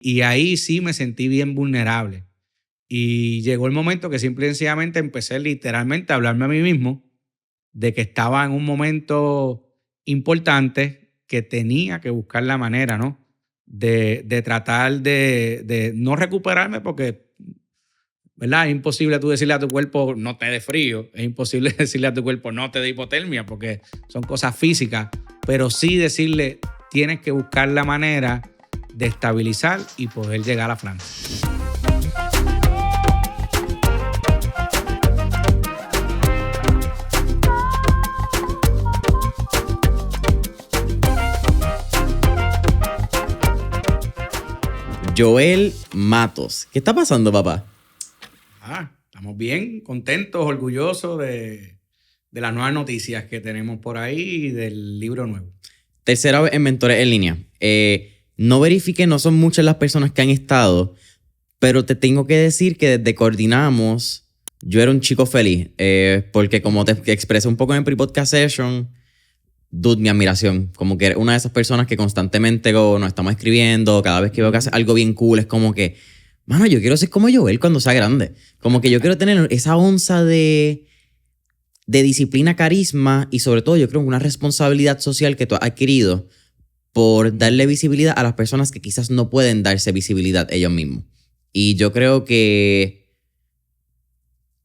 Y ahí sí me sentí bien vulnerable. Y llegó el momento que simple y sencillamente empecé literalmente a hablarme a mí mismo de que estaba en un momento importante que tenía que buscar la manera, ¿no? De tratar de no recuperarme porque, ¿verdad? Es imposible tú decirle a tu cuerpo no te dé frío, es imposible decirle a tu cuerpo no te dé hipotermia porque son cosas físicas, pero sí decirle tienes que buscar la manera de estabilizar y poder llegar a Francia. Joel Matos. ¿Qué está pasando, papá? Estamos bien, contentos, orgullosos de las nuevas noticias que tenemos por ahí y del libro nuevo. Tercera vez en Mentores en Línea. No verifiqué, no son muchas las personas que han estado, pero te tengo que decir que desde Coordinamos, yo era un chico feliz. Porque como te expresé un poco en el pre-podcast session, dude, mi admiración. Como que eres una de esas personas que constantemente nos estamos escribiendo, cada vez que veo que hace algo bien cool, es como que, mano, yo quiero ser como Joel cuando sea grande. Como que yo quiero tener esa onza de disciplina, carisma y sobre todo yo creo una responsabilidad social que tú has adquirido por darle visibilidad a las personas que quizás no pueden darse visibilidad ellos mismos. Y yo creo que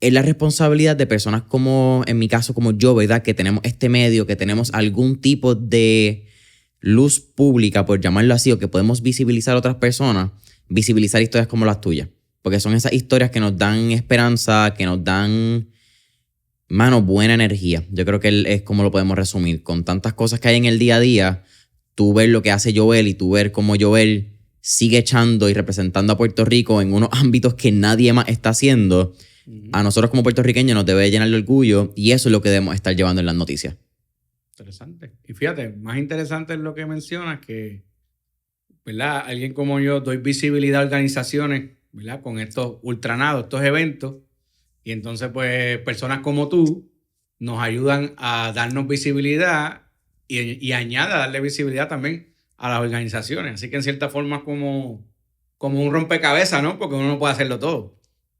es la responsabilidad de personas como, en mi caso, como yo, ¿verdad? Que tenemos este medio, que tenemos algún tipo de luz pública, por llamarlo así, o que podemos visibilizar a otras personas, visibilizar historias como las tuyas. Porque son esas historias que nos dan esperanza, que nos dan, mano, buena energía. Yo creo que es como lo podemos resumir. Con tantas cosas que hay en el día a día, tú ver lo que hace Joel y tú ver cómo Joel sigue echando y representando a Puerto Rico en unos ámbitos que nadie más está haciendo, a nosotros como puertorriqueños nos debe llenar de orgullo y eso es lo que debemos estar llevando en las noticias. Interesante. Y fíjate, más interesante es lo que mencionas, que, ¿verdad? Alguien como yo doy visibilidad a organizaciones, ¿verdad? Con estos ultranados, estos eventos, y entonces pues personas como tú nos ayudan a darnos visibilidad y añade a darle visibilidad también a las organizaciones. Así que en cierta forma es como un rompecabezas, ¿no? Porque uno no puede hacerlo todo.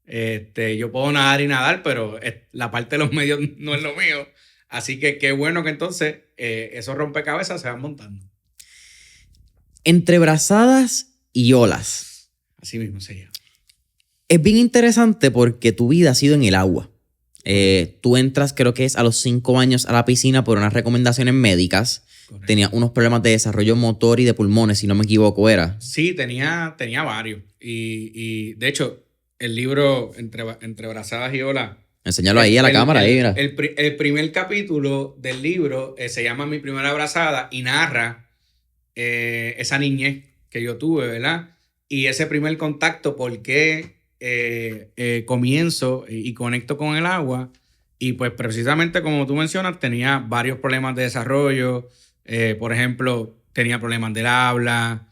Yo puedo nadar y nadar, pero la parte de los medios no es lo mío. Así que qué bueno que entonces esos rompecabezas se van montando. Entre brazadas y olas. Así mismo se llama. Es bien interesante porque tu vida ha sido en el agua. Tú entras, creo que es a los 5 años a la piscina por unas recomendaciones médicas. Correcto. Tenía unos problemas de desarrollo motor y de pulmones, si no me equivoco, ¿era? Sí, tenía varios. Y de hecho, el libro Entre brazadas y olas. Enséñalo ahí a la cámara. Ahí, mira. El primer capítulo del libro se llama Mi primera abrazada y narra esa niñez que yo tuve, ¿verdad? Y ese primer contacto, por qué comienzo y conecto con el agua. Y pues precisamente como tú mencionas, tenía varios problemas de desarrollo. Por ejemplo, tenía problemas del habla,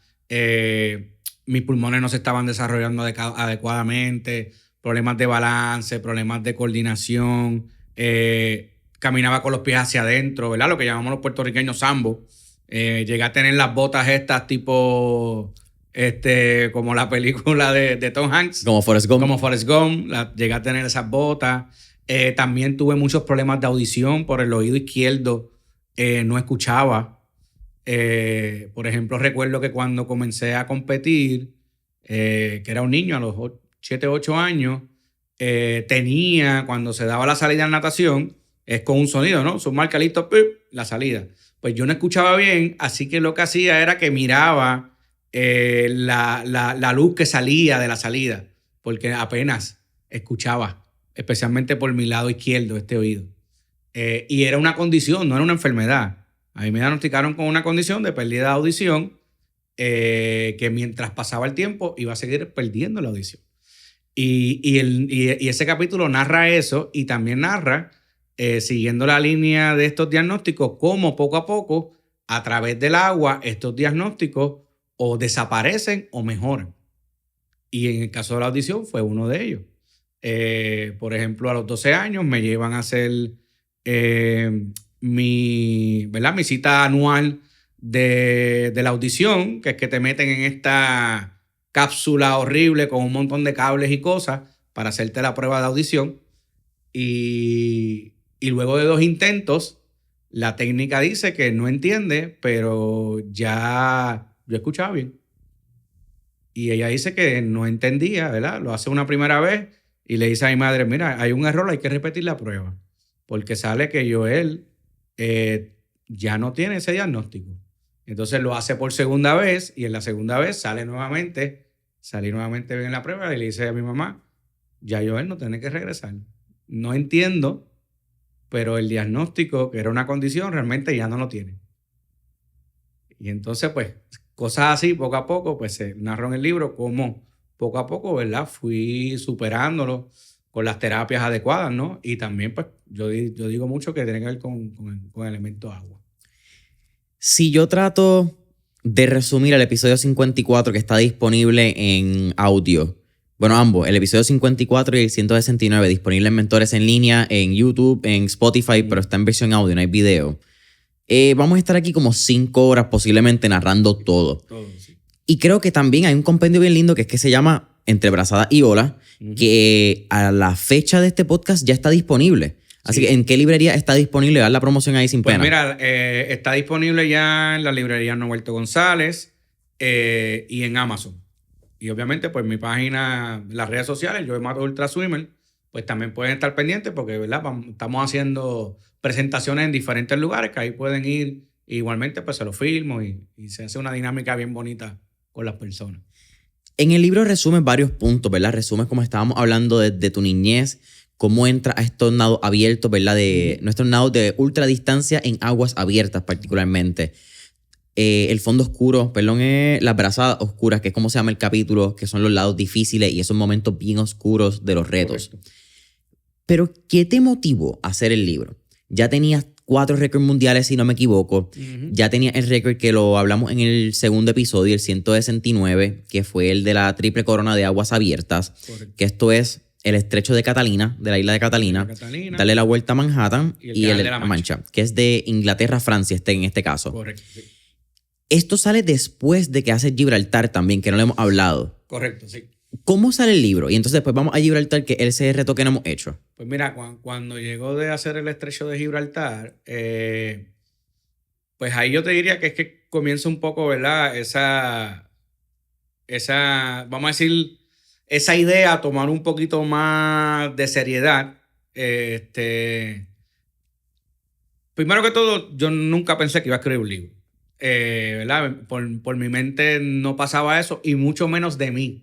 mis pulmones no se estaban desarrollando adecuadamente, problemas de balance, problemas de coordinación, caminaba con los pies hacia adentro, ¿verdad? Lo que llamamos los puertorriqueños sambo. Llegué a tener las botas estas tipo como la película de Tom Hanks. Como Forrest Gump. Como Forrest Gump, llegué a tener esas botas. También tuve muchos problemas de audición por el oído izquierdo. No escuchaba. Por ejemplo, recuerdo que cuando comencé a competir, que era un niño a los 7, 8 años, cuando se daba la salida en natación, es con un sonido, ¿no? Son marca listo, la salida. Pues yo no escuchaba bien, así que lo que hacía era que miraba la luz que salía de la salida, porque apenas escuchaba, especialmente por mi lado izquierdo, este oído. Y era una condición, no era una enfermedad. A mí me diagnosticaron con una condición de pérdida de audición que mientras pasaba el tiempo iba a seguir perdiendo la audición. Y ese capítulo narra eso y también narra, siguiendo la línea de estos diagnósticos, cómo poco a poco, a través del agua, estos diagnósticos o desaparecen o mejoran. Y en el caso de la audición fue uno de ellos. Por ejemplo, a los 12 años me llevan a hacer mi cita anual de la audición, que es que te meten en esta cápsula horrible con un montón de cables y cosas para hacerte la prueba de audición. Y luego de 2 intentos, la técnica dice que no entiende, pero ya yo escuchaba bien. Y ella dice que no entendía, ¿verdad? Lo hace una primera vez y le dice a mi madre, mira, hay un error, hay que repetir la prueba. Porque sale que Joel ya no tiene ese diagnóstico. Entonces lo hace por segunda vez y en la segunda vez salí nuevamente bien en la prueba y le dice a mi mamá, ya Joel no tiene que regresar. No entiendo, pero el diagnóstico, que era una condición, realmente ya no lo tiene. Y entonces, pues, cosas así, poco a poco, pues se narró en el libro cómo poco a poco, ¿verdad? Fui superándolo con las terapias adecuadas, ¿no? Y también, pues, yo digo mucho que tiene que ver con elementos agua. Si yo trato de resumir el episodio 54 que está disponible en audio, bueno, ambos, el episodio 54 y el 169, disponible en Mentores en Línea, en YouTube, en Spotify, pero está en versión audio, no hay video. Vamos a estar aquí como 5 horas posiblemente narrando todo. Todo, sí. Y creo que también hay un compendio bien lindo que es que se llama Entre Brazada y Ola, que a la fecha de este podcast ya está disponible. Así que, ¿en qué librería está disponible? Dar la promoción ahí sin Pues pena. mira, está disponible ya en la librería Novelto González y en Amazon. Y obviamente, pues mi página, las redes sociales, Joel Matos Ultra Swimmer, pues también pueden estar pendientes porque, ¿verdad? Estamos haciendo presentaciones en diferentes lugares que ahí pueden ir. Igualmente, pues se lo filmo y se hace una dinámica bien bonita con las personas. En el libro resumes varios puntos, ¿verdad? Resumes como estábamos hablando de tu niñez, cómo entra a estos nados abiertos, ¿verdad? De nuestros nados de ultradistancia en aguas abiertas particularmente. El fondo oscuro, perdón, las brazadas oscuras, que es como se llama el capítulo, que son los lados difíciles y esos momentos bien oscuros de los retos. Correcto. Pero, ¿qué te motivó a hacer el libro? Ya tenías 4 récords mundiales, si no me equivoco. Ya tenías el récord que lo hablamos en el segundo episodio, el 169, que fue el de la triple corona de aguas abiertas. Correcto. Que esto es el estrecho de Catalina, de la isla de Catalina, darle la vuelta a Manhattan y el de la Mancha, que es de Inglaterra a Francia en este caso. Correcto. Sí. Esto sale después de que haces Gibraltar también, que no lo hemos hablado. Correcto, sí. ¿Cómo sale el libro? Y entonces después vamos a Gibraltar, que es ese reto que no hemos hecho. Pues mira, cuando llegó de hacer el estrecho de Gibraltar, pues ahí yo te diría que es que comienza un poco, ¿verdad? Esa, vamos a decir, esa idea a tomar un poquito más de seriedad. Primero que todo, yo nunca pensé que iba a escribir un libro. ¿Verdad? Por mi mente no pasaba eso y mucho menos de mí.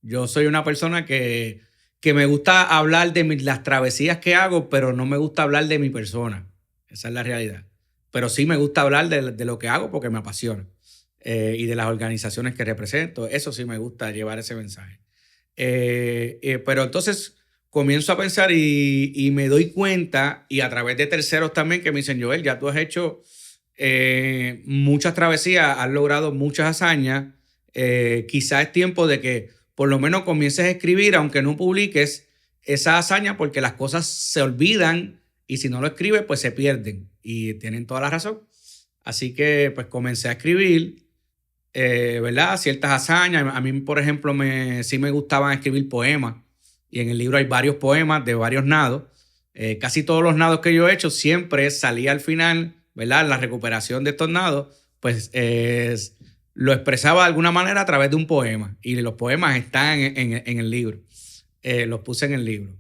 Yo soy una persona que me gusta hablar de las travesías que hago, pero no me gusta hablar de mi persona. Esa es la realidad. Pero sí me gusta hablar de lo que hago porque me apasiona. Y de las organizaciones que represento. Eso sí me gusta llevar ese mensaje. Pero entonces comienzo a pensar y me doy cuenta, y a través de terceros también que me dicen, Joel, ya tú has hecho muchas travesías, has logrado muchas hazañas. Quizás es tiempo de que por lo menos comiences a escribir, aunque no publiques esa hazaña, porque las cosas se olvidan y si no lo escribes, pues se pierden. Y tienen toda la razón. Así que pues comencé a escribir, ¿verdad? Ciertas hazañas. A mí, por ejemplo, sí me gustaban escribir poemas. Y en el libro hay varios poemas de varios nados. Casi todos los nados que yo he hecho siempre salía al final, ¿verdad? La recuperación de estos nados, pues lo expresaba de alguna manera a través de un poema. Y los poemas están en el libro. Los puse en el libro.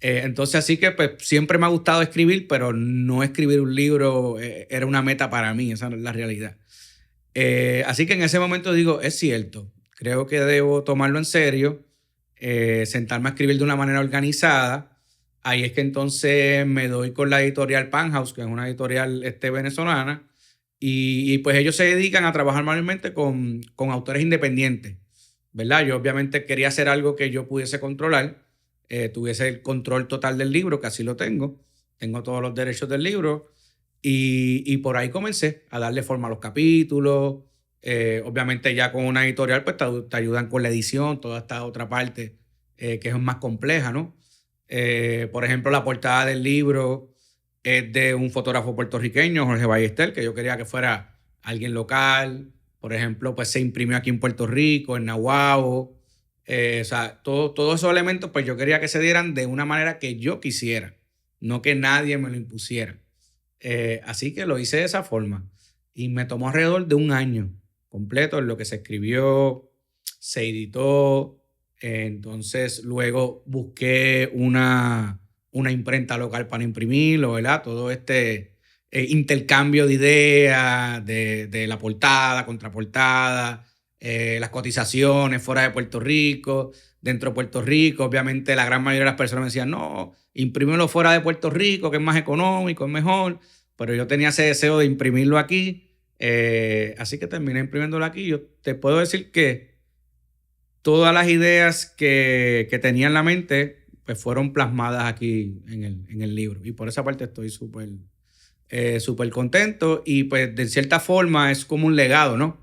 Entonces, así que pues, siempre me ha gustado escribir, pero no escribir un libro era una meta para mí. Esa no es la realidad. Así que en ese momento digo, es cierto. Creo que debo tomarlo en serio. Sentarme a escribir de una manera organizada. Ahí es que entonces me doy con la editorial Panhouse, que es una editorial venezolana. Y pues ellos se dedican a trabajar mayormente con autores independientes, ¿verdad? Yo obviamente quería hacer algo que yo pudiese controlar, tuviese el control total del libro, que así lo tengo. Tengo todos los derechos del libro y por ahí comencé a darle forma a los capítulos. Obviamente ya con una editorial pues te ayudan con la edición, toda esta otra parte que es más compleja, ¿no? Por ejemplo, la portada del libro es de un fotógrafo puertorriqueño, Jorge Ballester, que yo quería que fuera alguien local Por ejemplo, pues se imprimió aquí en Puerto Rico, en Nahuatl. O sea, todos esos elementos, pues yo quería que se dieran de una manera que yo quisiera, no que nadie me lo impusiera. Así que lo hice de esa forma. Y me tomó alrededor de un año completo en lo que se escribió, se editó. Entonces, luego busqué una imprenta local para imprimirlo, ¿verdad? Todo este intercambio de ideas, de la portada, contraportada, las cotizaciones fuera de Puerto Rico, dentro de Puerto Rico. Obviamente, la gran mayoría de las personas me decían, no, imprímelo fuera de Puerto Rico, que es más económico, es mejor. Pero yo tenía ese deseo de imprimirlo aquí. Así que terminé imprimiéndolo aquí. Yo te puedo decir que todas las ideas que tenía en la mente pues fueron plasmadas aquí en el libro. Y por esa parte estoy súper contento. Y pues de cierta forma es como un legado, ¿no?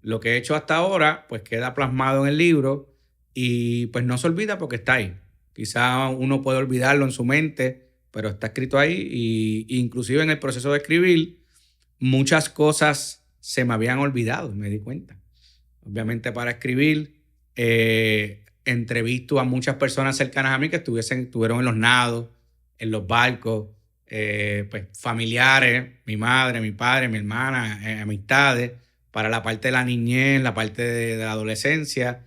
Lo que he hecho hasta ahora pues queda plasmado en el libro y pues no se olvida porque está ahí. Quizá uno puede olvidarlo en su mente, pero está escrito ahí. Y inclusive en el proceso de escribir muchas cosas se me habían olvidado, me di cuenta. Obviamente para escribir entrevisto a muchas personas cercanas a mí que estuvieron en los nados, en los barcos, pues familiares, mi madre, mi padre, mi hermana, amistades, para la parte de la niñez, la parte de la adolescencia,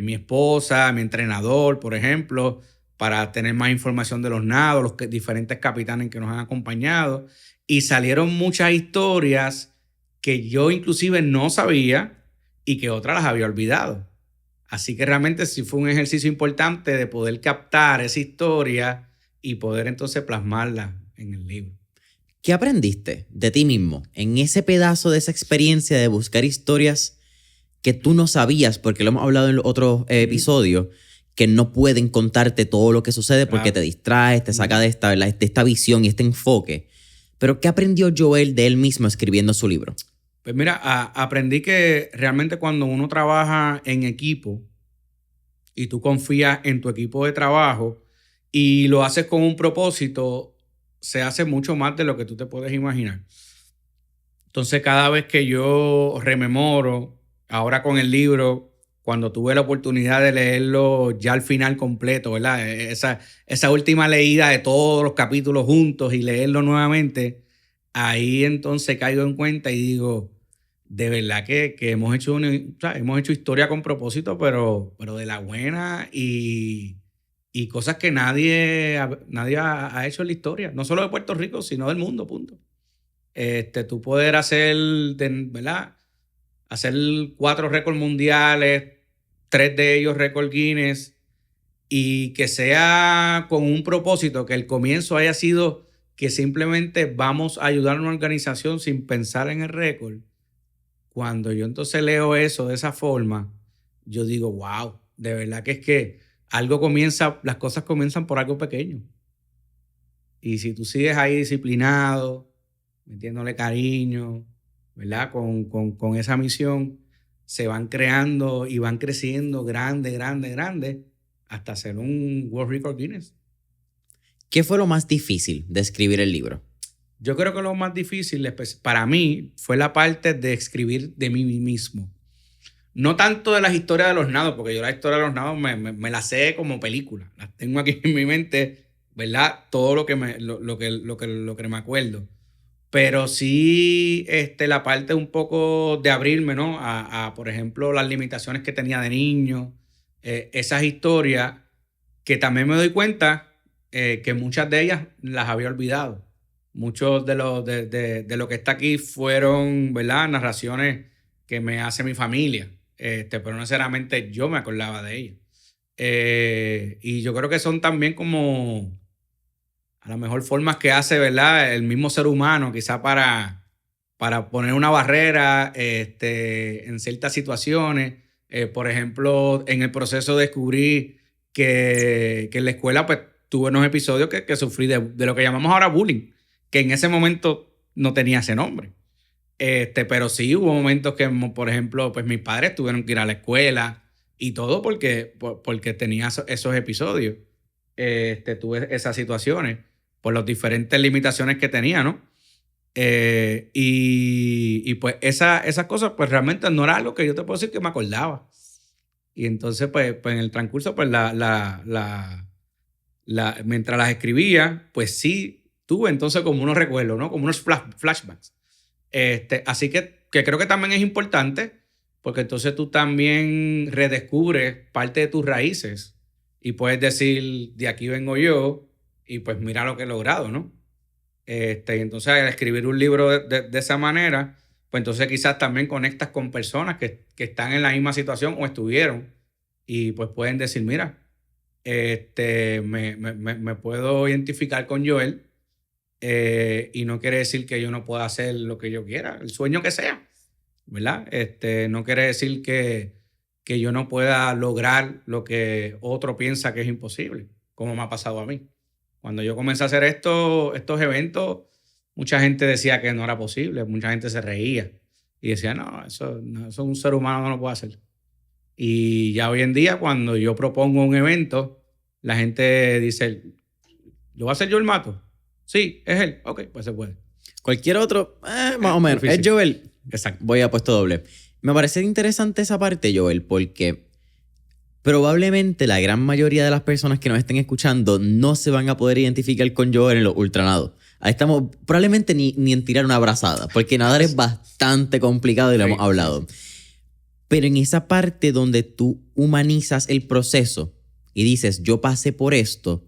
mi esposa, mi entrenador, por ejemplo, para tener más información de los nados, diferentes capitanes que nos han acompañado. Y salieron muchas historias que yo inclusive no sabía y que otras las había olvidado. Así que realmente sí fue un ejercicio importante de poder captar esa historia y poder entonces plasmarla en el libro. ¿Qué aprendiste de ti mismo en ese pedazo de esa experiencia de buscar historias que tú no sabías, porque lo hemos hablado en otros episodios, que no pueden contarte todo lo que sucede porque te distraes, te saca de esta visión y este enfoque? Pero ¿qué aprendió Joel de él mismo escribiendo su libro? Pues mira, aprendí que realmente cuando uno trabaja en equipo y tú confías en tu equipo de trabajo y lo haces con un propósito, se hace mucho más de lo que tú te puedes imaginar. Entonces, cada vez que yo rememoro, ahora con el libro, cuando tuve la oportunidad de leerlo ya al final completo, ¿verdad? Esa última leída de todos los capítulos juntos y leerlo nuevamente, ahí entonces caigo en cuenta y digo, de verdad que hemos hecho hemos hecho historia con propósito, pero de la buena y cosas que nadie ha hecho en la historia, no solo de Puerto Rico, sino del mundo, punto. Tú poder hacer, ¿verdad? Hacer 4 récords mundiales, 3 de ellos récord Guinness, y que sea con un propósito, que el comienzo haya sido que simplemente vamos a ayudar a una organización sin pensar en el récord. Cuando yo entonces leo eso de esa forma, yo digo, wow, de verdad que es que las cosas comienzan por algo pequeño. Y si tú sigues ahí disciplinado, metiéndole cariño, ¿verdad? Con esa misión, se van creando y van creciendo grande, hasta ser un World Record Guinness. ¿Qué fue lo más difícil de escribir el libro? Yo creo que lo más difícil para mí fue la parte de escribir de mí mismo. No tanto de las historias de los nados, porque yo la historia de los nados me la sé como película. Las tengo aquí en mi mente, ¿verdad? Todo lo que me acuerdo. Pero sí la parte un poco de abrirme, ¿no? Por ejemplo, las limitaciones que tenía de niño, esas historias que también me doy cuenta que muchas de ellas las había olvidado. Muchos de lo que está aquí fueron, ¿verdad? Narraciones que me hace mi familia, pero no necesariamente yo me acordaba de ellas. Y yo creo que son también como a lo mejor formas que hace, ¿verdad? El mismo ser humano, quizá para poner una barrera en ciertas situaciones. Por ejemplo, en el proceso descubrí que en la escuela pues tuve unos episodios que sufrí de lo que llamamos ahora bullying, que en ese momento no tenía ese nombre. Pero sí hubo momentos que, por ejemplo, pues mis padres tuvieron que ir a la escuela y todo porque tenía esos episodios. Tuve esas situaciones por las diferentes limitaciones que tenía, ¿no? Y pues esas cosas, pues realmente no era algo que yo te puedo decir que me acordaba. Y entonces, pues en el transcurso, pues mientras las escribía, pues sí tuve entonces como unos recuerdos, ¿no? Como unos flashbacks. Así que creo que también es importante porque entonces tú también redescubres parte de tus raíces y puedes decir, de aquí vengo yo y pues mira lo que he logrado, ¿no? Y entonces al escribir un libro de esa manera, pues entonces quizás también conectas con personas que están en la misma situación o estuvieron y pues pueden decir, mira, me puedo identificar con Joel y no quiere decir que yo no pueda hacer lo que yo quiera, el sueño que sea, ¿verdad? No quiere decir que yo no pueda lograr lo que otro piensa que es imposible, como me ha pasado a mí. Cuando yo comencé a hacer estos eventos, mucha gente decía que no era posible, mucha gente se reía y decía, no, eso un ser humano no lo puede hacer. Y ya hoy en día, cuando yo propongo un evento, la gente dice, ¿lo va a hacer yo el Mato? Sí, es él. Ok, pues se puede. Cualquier otro, más o menos. Difícil. Es Joel. Exacto. Voy a puesto doble. Me parece interesante esa parte, Joel, porque probablemente la gran mayoría de las personas que nos estén escuchando no se van a poder identificar con Joel en los ultranados. Ahí estamos, probablemente ni en tirar una brazada, porque nadar es bastante complicado y lo hemos hablado. Pero en esa parte donde tú humanizas el proceso y dices, yo pasé por esto,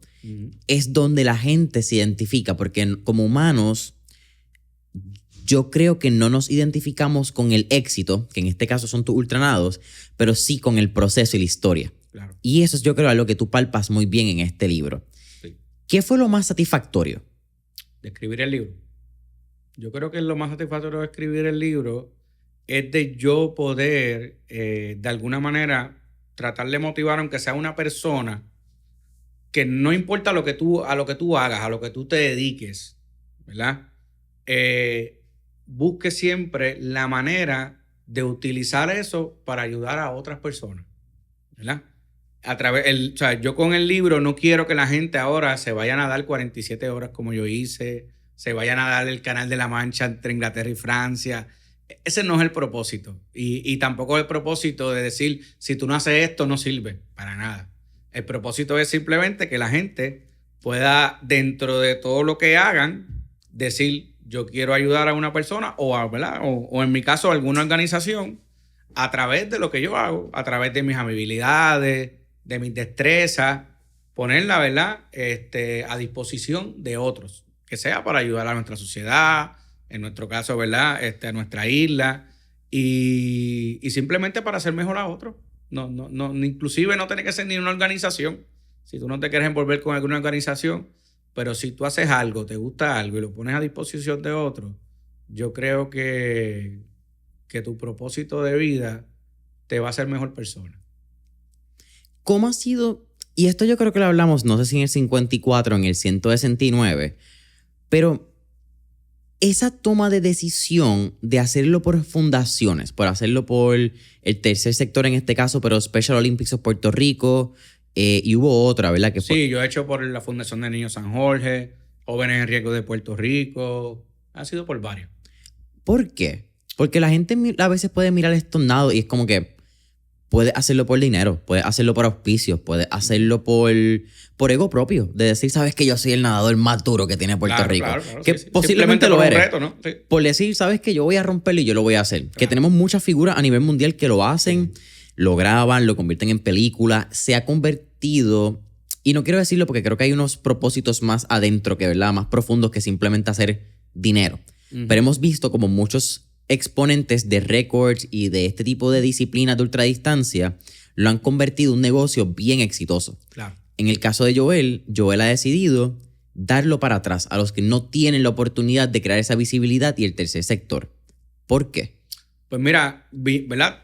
es donde la gente se identifica, porque como humanos, yo creo que no nos identificamos con el éxito, que en este caso son tus ultranados, pero sí con el proceso y la historia. Claro. Y eso es, yo creo, algo que tú palpas muy bien en este libro. Sí. ¿Qué fue lo más satisfactorio? De escribir el libro. Yo creo que lo más satisfactorio de escribir el libro es de yo poder, de alguna manera, tratar de motivar, aunque sea una persona, que no importa a lo que tú hagas, a lo que tú te dediques, ¿verdad? Busque siempre la manera de utilizar eso para ayudar a otras personas, ¿verdad? O sea, yo con el libro no quiero que la gente ahora se vayan a dar 47 horas como yo hice, se vayan a dar el Canal de la Mancha entre Inglaterra y Francia. Ese no es el propósito. Y tampoco es el propósito de decir, si tú no haces esto, no sirve, para nada. El propósito es simplemente que la gente pueda, dentro de todo lo que hagan, decir, yo quiero ayudar a una persona ¿verdad? O en mi caso, a alguna organización, a través de lo que yo hago, a través de mis habilidades, de mis destrezas, ponerla, ¿verdad? A disposición de otros, que sea para ayudar a nuestra sociedad, en nuestro caso, ¿verdad? A nuestra isla, y simplemente para hacer mejor a otros. No, inclusive no tiene que ser ni una organización. Si tú no te quieres envolver con alguna organización, pero si tú haces algo, te gusta algo y lo pones a disposición de otros, yo creo que tu propósito de vida te va a hacer mejor persona. ¿Cómo ha sido? Y esto yo creo que lo hablamos, no sé si en el 54 o en el 169, pero esa toma de decisión de hacerlo por fundaciones, por hacerlo por el tercer sector en este caso, pero Special Olympics of Puerto Rico, y hubo otra, ¿verdad? Sí, yo he hecho por la Fundación de Niños San Jorge, Jóvenes en Riesgo de Puerto Rico, ha sido por varios. ¿Por qué? Porque la gente a veces puede mirar estos nados y es como que puedes hacerlo por dinero, puedes hacerlo por auspicios, puedes hacerlo por ego propio, de decir, sabes que yo soy el nadador más duro que tiene Puerto Rico. Claro, que sí. Posiblemente lo eres. Reto, ¿no? Sí. Por decir, sabes que yo voy a romperlo y yo lo voy a hacer. Claro. Que tenemos muchas figuras a nivel mundial que lo hacen, lo graban, lo convierten en película. Se ha convertido, y no quiero decirlo porque creo que hay unos propósitos más adentro, que ¿verdad? Más profundos que simplemente hacer dinero. Pero hemos visto como muchos exponentes de récords y de este tipo de disciplinas de ultradistancia lo han convertido en un negocio bien exitoso. Claro. En el caso de Joel ha decidido darlo para atrás a los que no tienen la oportunidad de crear esa visibilidad y el tercer sector. ¿Por qué? Pues mira, ¿verdad?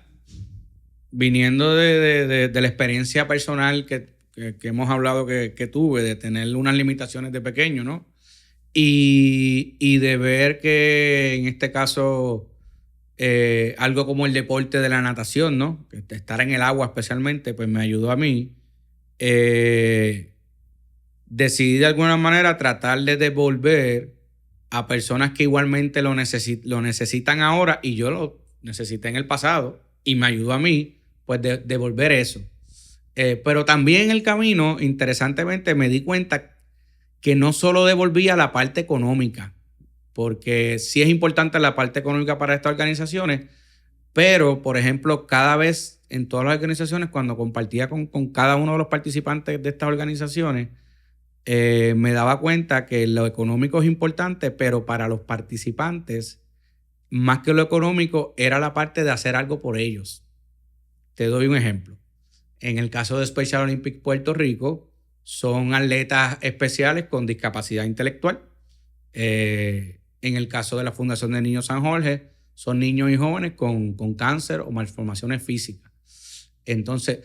Viniendo de la experiencia personal que hemos hablado que tuve, de tener unas limitaciones de pequeño, ¿no? Y de ver que en este caso algo como el deporte de la natación, ¿no? Estar en el agua especialmente, pues me ayudó a mí. Decidí de alguna manera tratar de devolver a personas que igualmente lo necesitan ahora y yo lo necesité en el pasado y me ayudó a mí, pues devolver eso. Pero también en el camino, interesantemente, me di cuenta que no solo devolvía la parte económica, porque sí es importante la parte económica para estas organizaciones, pero, por ejemplo, cada vez en todas las organizaciones, cuando compartía con cada uno de los participantes de estas organizaciones, me daba cuenta que lo económico es importante, pero para los participantes, más que lo económico, era la parte de hacer algo por ellos. Te doy un ejemplo. En el caso de Special Olympics Puerto Rico, son atletas especiales con discapacidad intelectual. En el caso de la Fundación de Niños San Jorge, son niños y jóvenes con cáncer o malformaciones físicas. Entonces,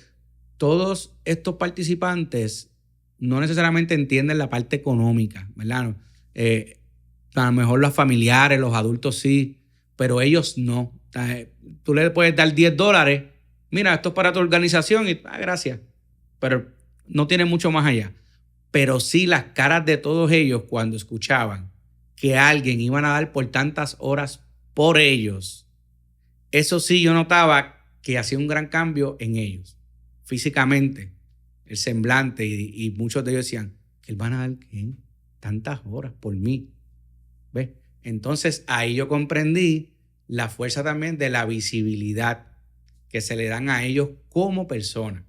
todos estos participantes no necesariamente entienden la parte económica, ¿verdad? A lo mejor los familiares, los adultos sí, pero ellos no. Tú le puedes dar $10, mira, esto es para tu organización y gracias, pero no tiene mucho más allá. Pero sí las caras de todos ellos cuando escuchaban que alguien iban a dar por tantas horas por ellos, eso sí yo notaba que hacía un gran cambio en ellos, físicamente, el semblante, y muchos de ellos decían, ¿que él van a dar qué? Tantas horas por mí. ¿Ves? Entonces ahí yo comprendí la fuerza también de la visibilidad que se le dan a ellos como personas.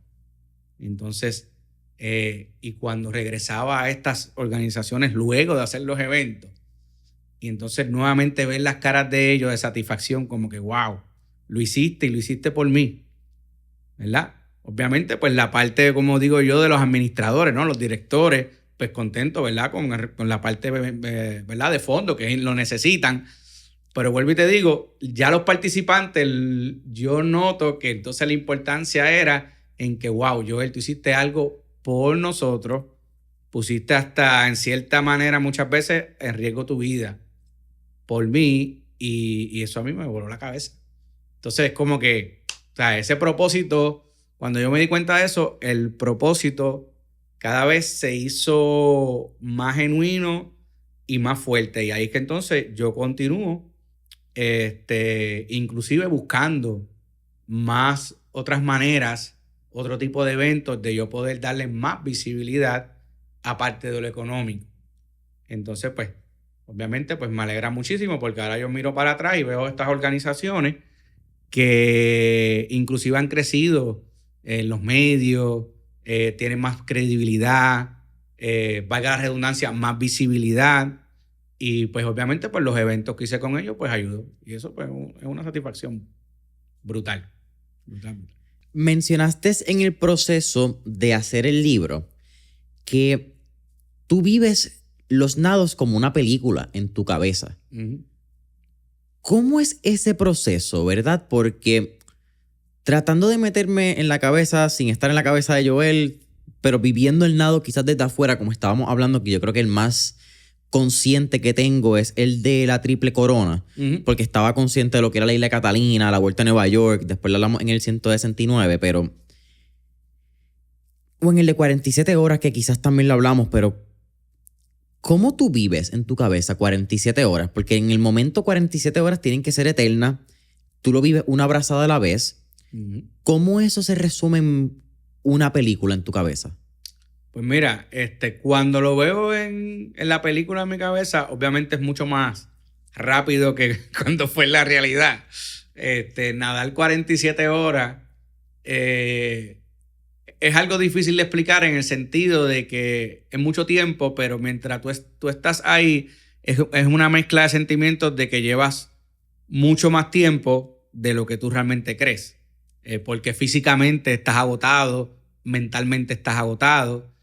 Entonces, y cuando regresaba a estas organizaciones luego de hacer los eventos, y entonces nuevamente ver las caras de ellos de satisfacción, como que, wow, lo hiciste y lo hiciste por mí, ¿verdad? Obviamente, pues la parte, como digo yo, de los administradores, ¿no? Los directores, pues contentos, ¿verdad? Con la parte, ¿verdad? De fondo, que lo necesitan. Pero vuelvo y te digo, ya los participantes, yo noto que entonces la importancia era en que, wow, Joel, tú hiciste algo por nosotros, pusiste hasta en cierta manera muchas veces en riesgo tu vida por mí, y eso a mí me voló la cabeza. Entonces es como que, o sea, ese propósito, cuando yo me di cuenta de eso, el propósito cada vez se hizo más genuino y más fuerte. Y ahí es que entonces yo continúo, inclusive buscando más otras maneras, otro tipo de eventos de yo poder darle más visibilidad aparte de lo económico. Entonces, pues, obviamente, pues me alegra muchísimo porque ahora yo miro para atrás y veo estas organizaciones que inclusive han crecido en los medios, tienen más credibilidad, valga la redundancia, más visibilidad. Y pues obviamente pues los eventos que hice con ellos pues ayudó. Y eso pues es una satisfacción brutal. Brutal. Mencionaste en el proceso de hacer el libro que tú vives los nados como una película en tu cabeza. Uh-huh. ¿Cómo es ese proceso, verdad? Porque tratando de meterme en la cabeza, sin estar en la cabeza de Joel, pero viviendo el nado quizás desde afuera, como estábamos hablando, que yo creo que el más consciente que tengo es el de la Triple Corona, Uh-huh. porque estaba consciente de lo que era la Isla de Catalina, la Vuelta a Nueva York, después lo hablamos en el 169, pero... O en el de 47 horas, que quizás también lo hablamos, pero... ¿Cómo tú vives en tu cabeza 47 horas? Porque en el momento 47 horas tienen que ser eternas. Tú lo vives una abrazada a la vez. Uh-huh. ¿Cómo eso se resume en una película en tu cabeza? Pues mira, cuando lo veo en la película en mi cabeza, obviamente es mucho más rápido que cuando fue en la realidad. Nadar 47 horas es algo difícil de explicar en el sentido de que es mucho tiempo, pero mientras tú estás ahí, es una mezcla de sentimientos de que llevas mucho más tiempo de lo que tú realmente crees. Porque físicamente estás agotado, mentalmente estás agotado,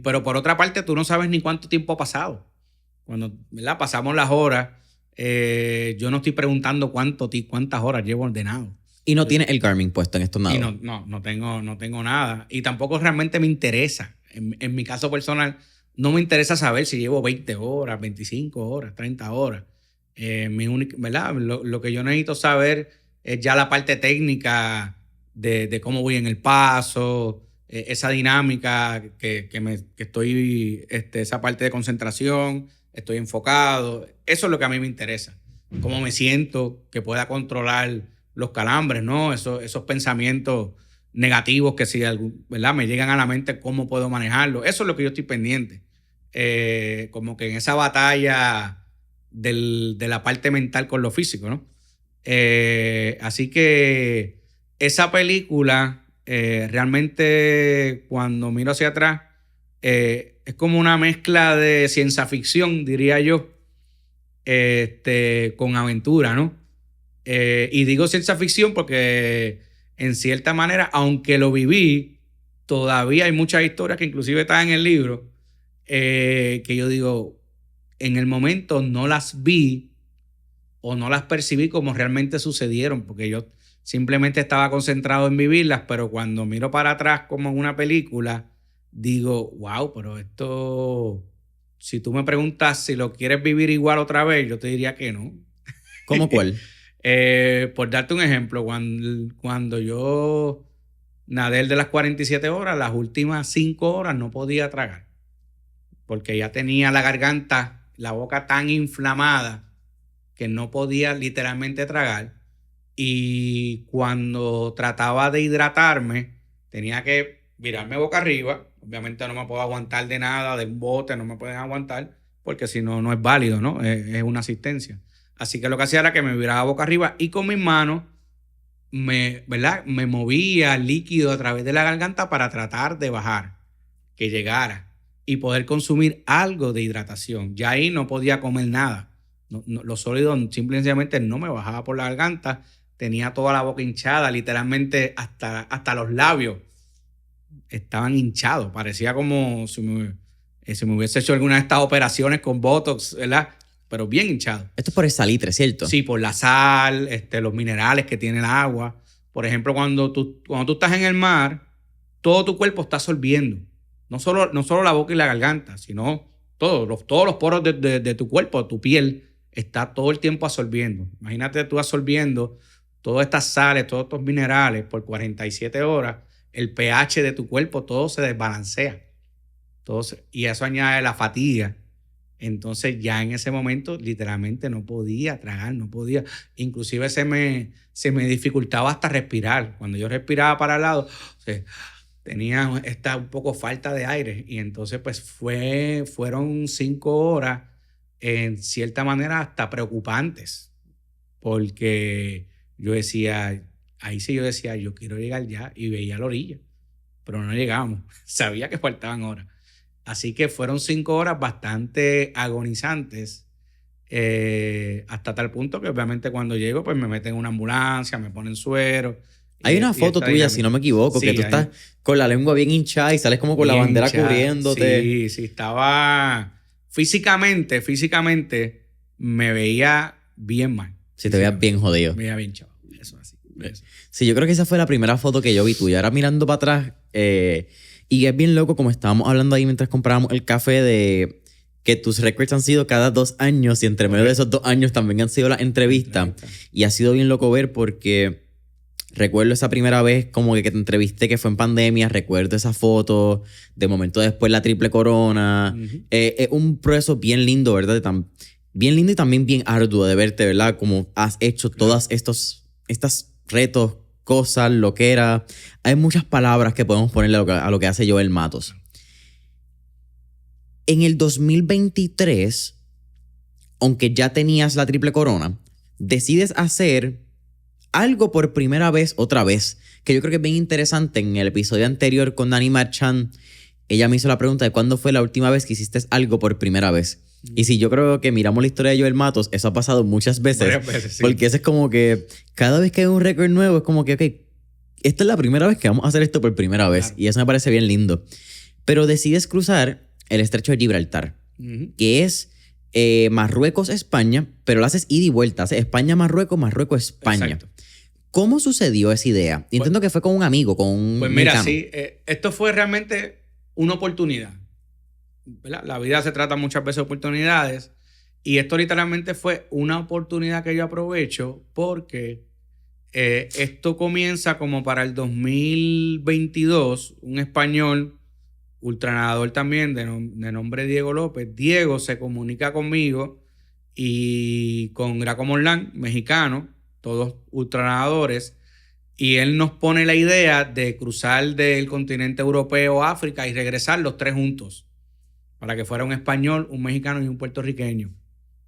pero por otra parte tú no sabes ni cuánto tiempo ha pasado. Cuando, ¿verdad?, pasamos las horas, yo no estoy preguntando cuántas horas llevo ordenado. Y no tienes el Garmin puesto en estos nados. Y no tengo nada. Y tampoco realmente me interesa. En mi caso personal, no me interesa saber si llevo 20 horas, 25 horas, 30 horas. ¿Verdad? Lo que yo necesito saber es ya la parte técnica de cómo voy en el paso, esa dinámica que estoy, esa parte de concentración, estoy enfocado. Eso es lo que a mí me interesa. Cómo me siento, que pueda controlar los calambres, ¿no? Esos pensamientos negativos que si ¿verdad? Me llegan a la mente, cómo puedo manejarlo. Eso es lo que yo estoy pendiente. Como que en esa batalla de la parte mental con lo físico, ¿no? Así que esa película, realmente cuando miro hacia atrás, es como una mezcla de ciencia ficción, diría yo, con aventura, ¿no? Y digo ciencia ficción porque en cierta manera, aunque lo viví, todavía hay muchas historias que inclusive están en el libro, que yo digo, en el momento no las vi o no las percibí como realmente sucedieron, porque yo simplemente estaba concentrado en vivirlas, pero cuando miro para atrás como en una película, digo, wow, pero esto, si tú me preguntas si lo quieres vivir igual otra vez, yo te diría que no. ¿Cómo cuál? Por darte un ejemplo, cuando yo nadé el de las 47 horas, las últimas 5 horas no podía tragar, porque ya tenía la garganta, la boca tan inflamada que no podía literalmente tragar. Y cuando trataba de hidratarme, tenía que virarme boca arriba. Obviamente no me puedo aguantar de nada, de un bote, no me pueden aguantar, porque si no, no es válido, ¿no? Es una asistencia. Así que lo que hacía era que me viraba boca arriba y con mis manos ¿verdad? Me movía líquido a través de la garganta para tratar de bajar, que llegara y poder consumir algo de hidratación. Ya ahí no podía comer nada. Los sólidos simplemente no me bajaba por la garganta. Tenía toda la boca hinchada, literalmente hasta los labios estaban hinchados. Parecía como si me hubiese hecho alguna de estas operaciones con Botox, ¿verdad? Pero bien hinchado. Esto es por el salitre, ¿cierto? Sí, por la sal, los minerales que tiene el agua. Por ejemplo, cuando tú estás en el mar, todo tu cuerpo está absorbiendo. No solo la boca y la garganta, sino todos los poros de tu cuerpo, tu piel, está todo el tiempo absorbiendo. Imagínate tú absorbiendo todas estas sales, todos estos minerales por 47 horas, el pH de tu cuerpo, todo se desbalancea. Y eso añade la fatiga. Entonces ya en ese momento literalmente no podía tragar, no podía. Inclusive se me dificultaba hasta respirar. Cuando yo respiraba para el lado, tenía un poco falta de aire. Y entonces pues fueron 5 horas en cierta manera hasta preocupantes. Porque yo decía, yo quiero llegar ya, y veía la orilla. Pero no llegamos. Sabía que faltaban horas. Así que fueron 5 horas bastante agonizantes, hasta tal punto que obviamente cuando llego pues me meten en una ambulancia, me ponen suero. Hay una foto tuya, si no me equivoco, que tú estás con la lengua bien hinchada y sales como con la bandera cubriéndote. Sí, estaba físicamente me veía bien mal. Sí, te veías bien jodido. Me veía bien chavo, eso así. Eso. Sí, yo creo que esa fue la primera foto que yo vi tuya. Ahora mirando para atrás, y es bien loco, como estábamos hablando ahí mientras comprábamos el café, de que tus records han sido cada 2 años y entre medio de esos 2 años también han sido las entrevistas. Y ha sido bien loco ver porque recuerdo esa primera vez como que te entrevisté, que fue en pandemia. Recuerdo esa foto, de momento después la triple corona. Es un proceso bien lindo, ¿verdad? Bien lindo y también bien arduo de verte, ¿verdad? Como has hecho todas estos retos, cosas, lo que era. Hay muchas palabras que podemos ponerle a lo que hace Joel Matos. En el 2023, aunque ya tenías la triple corona, decides hacer algo por primera vez otra vez, que yo creo que es bien interesante. En el episodio anterior con Dani Marchand, ella me hizo la pregunta de cuándo fue la última vez que hiciste algo por primera vez. Y si yo creo que miramos la historia de Joel Matos, eso ha pasado muchas veces. Varias veces, sí. Porque eso es como que cada vez que hay un récord nuevo es como que, ok, esta es la primera vez que vamos a hacer esto por primera vez. Y eso me parece bien lindo. Pero decides cruzar el estrecho de Gibraltar, que es Marruecos, España, pero lo haces ida y vuelta. Haces España, Marruecos, Marruecos, España. Exacto. ¿Cómo sucedió esa idea? Y entiendo que fue con un amigo, con un Pues mira, mexicano. sí, esto fue realmente una oportunidad, ¿verdad? La vida se trata muchas veces de oportunidades, y esto literalmente fue una oportunidad que yo aprovecho porque esto comienza como para el 2022, un español ultranadador también de nombre Diego López. Diego se comunica conmigo y con Graco Morlán, mexicano, todos ultranadadores, y él nos pone la idea de cruzar del continente europeo a África y regresar los tres juntos, para que fuera un español, un mexicano y un puertorriqueño,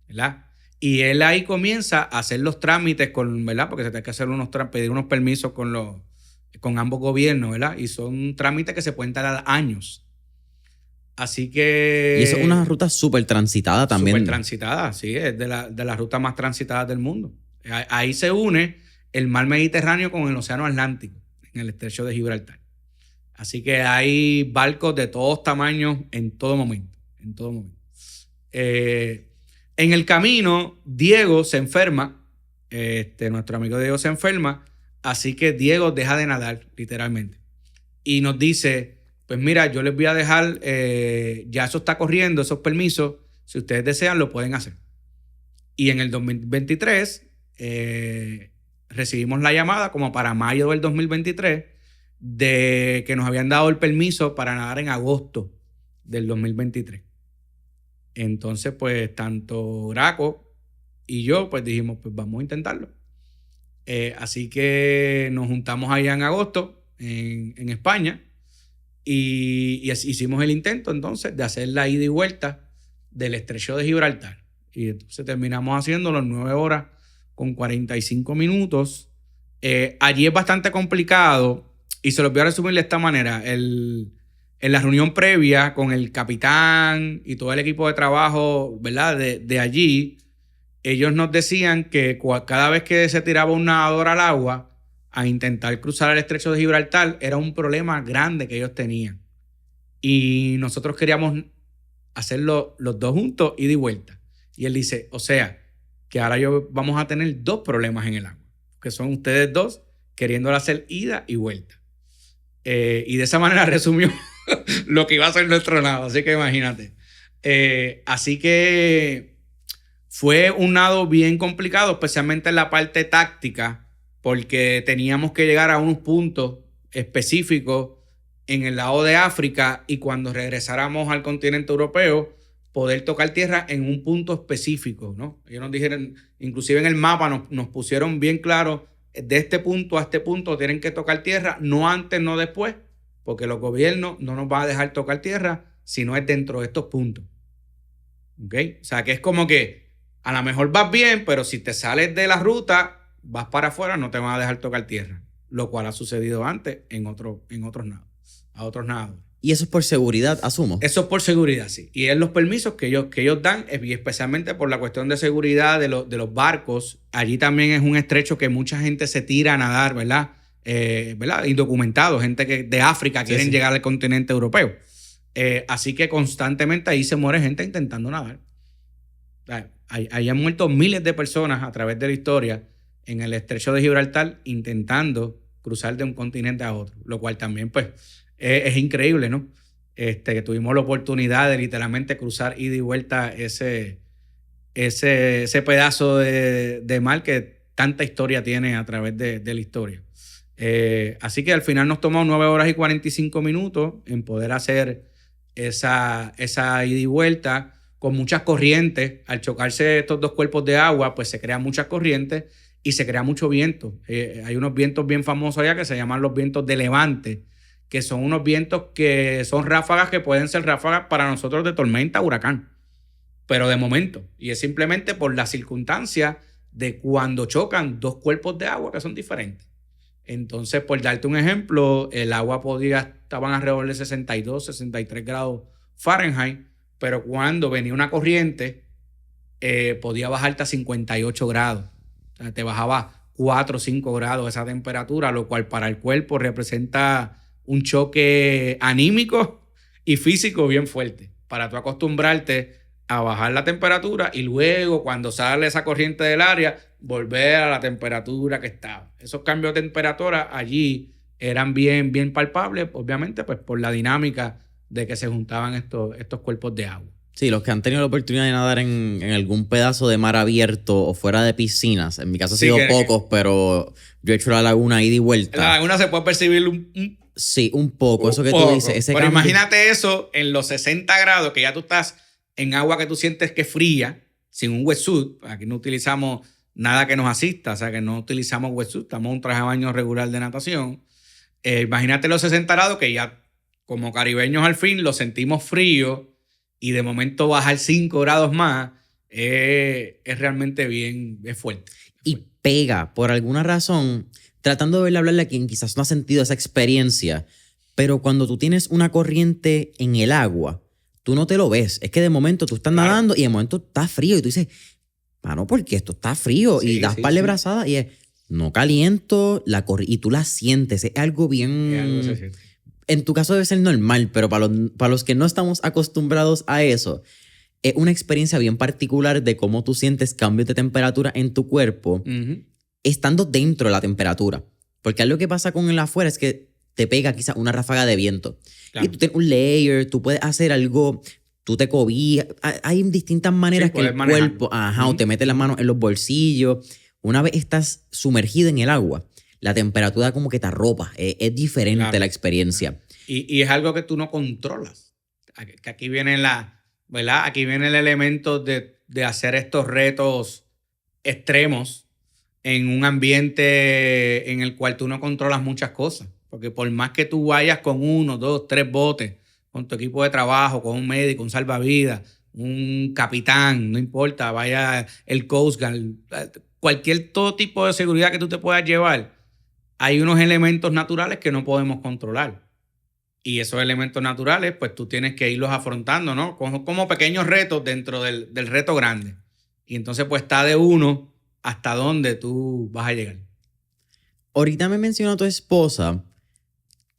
¿verdad? Y él ahí comienza a hacer los trámites con, ¿verdad? Porque se tiene que hacer pedir unos permisos con ambos gobiernos, ¿verdad? Y son trámites que se pueden tardar años. Así que... Y eso es una ruta súper transitada también. Súper transitada, sí, es de las rutas más transitadas del mundo. Ahí se une el mar Mediterráneo con el océano Atlántico, en el estrecho de Gibraltar. Así que hay barcos de todos tamaños en todo momento, en todo momento. En el camino, Diego se enferma, nuestro amigo Diego se enferma, así que Diego deja de nadar, literalmente. Y nos dice, pues mira, yo les voy a dejar, ya eso está corriendo, esos permisos, si ustedes desean lo pueden hacer. Y en el 2023 recibimos la llamada como para mayo del 2023 de que nos habían dado el permiso para nadar en agosto del 2023. Entonces, pues, tanto Graco y yo, pues dijimos, pues vamos a intentarlo. Así que nos juntamos allá en agosto en España y hicimos el intento entonces de hacer la ida y vuelta del estrecho de Gibraltar. Y entonces terminamos haciendo las 9 horas con 45 minutos. Allí es bastante complicado y se los voy a resumir de esta manera. En la reunión previa con el capitán y todo el equipo de trabajo, ¿verdad? De allí, ellos nos decían que cada vez que se tiraba un nadador al agua a intentar cruzar el estrecho de Gibraltar era un problema grande que ellos tenían. Y nosotros queríamos hacerlo los dos juntos, ida y vuelta. Y él dice, o sea, que ahora vamos a tener dos problemas en el agua, que son ustedes dos queriéndolo hacer ida y vuelta. Y de esa manera resumió lo que iba a ser nuestro nado, así que imagínate. Así que fue un nado bien complicado, especialmente en la parte táctica, porque teníamos que llegar a unos puntos específicos en el lado de África y cuando regresáramos al continente europeo, poder tocar tierra en un punto específico, ¿no? Ellos nos dijeron, inclusive en el mapa nos pusieron bien claro, de este punto a este punto tienen que tocar tierra, no antes, no después, porque los gobiernos no nos van a dejar tocar tierra si no es dentro de estos puntos. ¿Ok? O sea, que es como que a lo mejor vas bien, pero si te sales de la ruta, vas para afuera, no te van a dejar tocar tierra, lo cual ha sucedido antes en otros nados, a otros nadadores. Y eso es por seguridad, asumo. Eso es por seguridad, sí. Y es los permisos que ellos dan, y especialmente por la cuestión de seguridad de los barcos. Allí también es un estrecho que mucha gente se tira a nadar, ¿verdad? ¿Verdad? Indocumentados, gente de África quieren llegar al continente europeo. Así que constantemente ahí se muere gente intentando nadar. Ahí han muerto miles de personas a través de la historia en el estrecho de Gibraltar intentando cruzar de un continente a otro, lo cual también, pues, es increíble, ¿no? Que tuvimos la oportunidad de literalmente cruzar ida y vuelta ese pedazo de mar que tanta historia tiene a través de la historia. Así que al final nos tomó 9 horas y 45 minutos en poder hacer esa ida y vuelta con muchas corrientes. Al chocarse estos dos cuerpos de agua, pues se crean muchas corrientes y se crea mucho viento. Hay unos vientos bien famosos allá que se llaman los vientos de levante, que son unos vientos que son ráfagas que pueden ser ráfagas para nosotros de tormenta, huracán, pero de momento. Y es simplemente por la circunstancia de cuando chocan dos cuerpos de agua que son diferentes. Entonces, por darte un ejemplo, el agua estaban alrededor de 62, 63 grados Fahrenheit, pero cuando venía una corriente, podía bajarte a 58 grados. O sea, te bajaba 4 o 5 grados esa temperatura, lo cual para el cuerpo representa un choque anímico y físico bien fuerte. Para tú acostumbrarte a bajar la temperatura y luego, cuando sale esa corriente del área, volver a la temperatura que estaba. Esos cambios de temperatura allí eran bien, bien palpables, obviamente, pues por la dinámica de que se juntaban estos cuerpos de agua. Sí, los que han tenido la oportunidad de nadar en algún pedazo de mar abierto o fuera de piscinas. En mi caso han sido pocos, pero yo he hecho la laguna ida y vuelta. En la laguna se puede percibir Sí, un poco. Eso que tú Poco. dices. Ese Pero cambio. imagínate eso en los 60 grados, que ya tú estás en agua que tú sientes que es fría, sin un wetsuit. Aquí no utilizamos nada que nos asista, o sea que no utilizamos wetsuit, estamos en un traje de baño regular de natación. Imagínate los 60 grados, que ya como caribeños al fin lo sentimos frío y de momento bajar 5 grados más es realmente bien, es fuerte. Y pega, por alguna razón, tratando de hablarle a quien quizás no ha sentido esa experiencia, pero cuando tú tienes una corriente en el agua, tú no te lo ves. Es que de momento tú estás nadando y de momento está frío y tú dices, mano, porque esto está frío. Y das par de brazadas y es, no caliento, y tú la sientes. Es algo bien... Es algo que se siente. En tu caso debe ser normal, pero para los que no estamos acostumbrados a eso, es una experiencia bien particular de cómo tú sientes cambios de temperatura en tu cuerpo estando dentro de la temperatura. Porque algo que pasa con el afuera es que te pega quizás una ráfaga de viento. Claro. Y tú tienes un layer, tú puedes hacer algo, tú te cobijas. Hay distintas maneras que el cuerpo, o te metes las manos en los bolsillos. Una vez estás sumergido en el agua, la temperatura como que te arropa. Es diferente la experiencia. Y es algo que tú no controlas. Aquí viene ¿verdad? Aquí viene el elemento de hacer estos retos extremos en un ambiente en el cual tú no controlas muchas cosas. Porque por más que tú vayas con 1, 2, 3 botes, con tu equipo de trabajo, con un médico, un salvavidas, un capitán, no importa, vaya el Coast Guard, todo tipo de seguridad que tú te puedas llevar, hay unos elementos naturales que no podemos controlar. Y esos elementos naturales, pues tú tienes que irlos afrontando, ¿no? Como pequeños retos dentro del reto grande. Y entonces, pues está de uno hasta dónde tú vas a llegar. Ahorita me mencionó tu esposa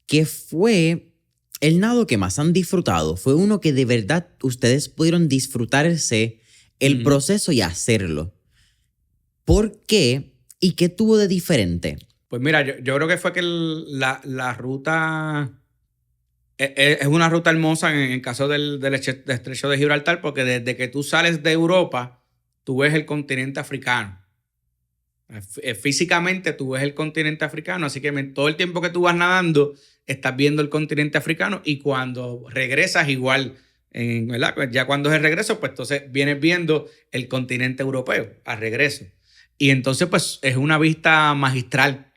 que fue el nado que más han disfrutado. Fue uno que de verdad ustedes pudieron disfrutarse el proceso y hacerlo. ¿Por qué? ¿Y qué tuvo de diferente? Pues mira, yo creo que fue que la ruta... Es una ruta hermosa en el caso del estrecho de Gibraltar, porque desde que tú sales de Europa, tú ves el continente africano. Físicamente tú ves el continente africano, así que todo el tiempo que tú vas nadando, estás viendo el continente africano, y cuando regresas igual, ¿verdad? Ya cuando es el regreso, pues entonces vienes viendo el continente europeo al regreso. Y entonces pues es una vista magistral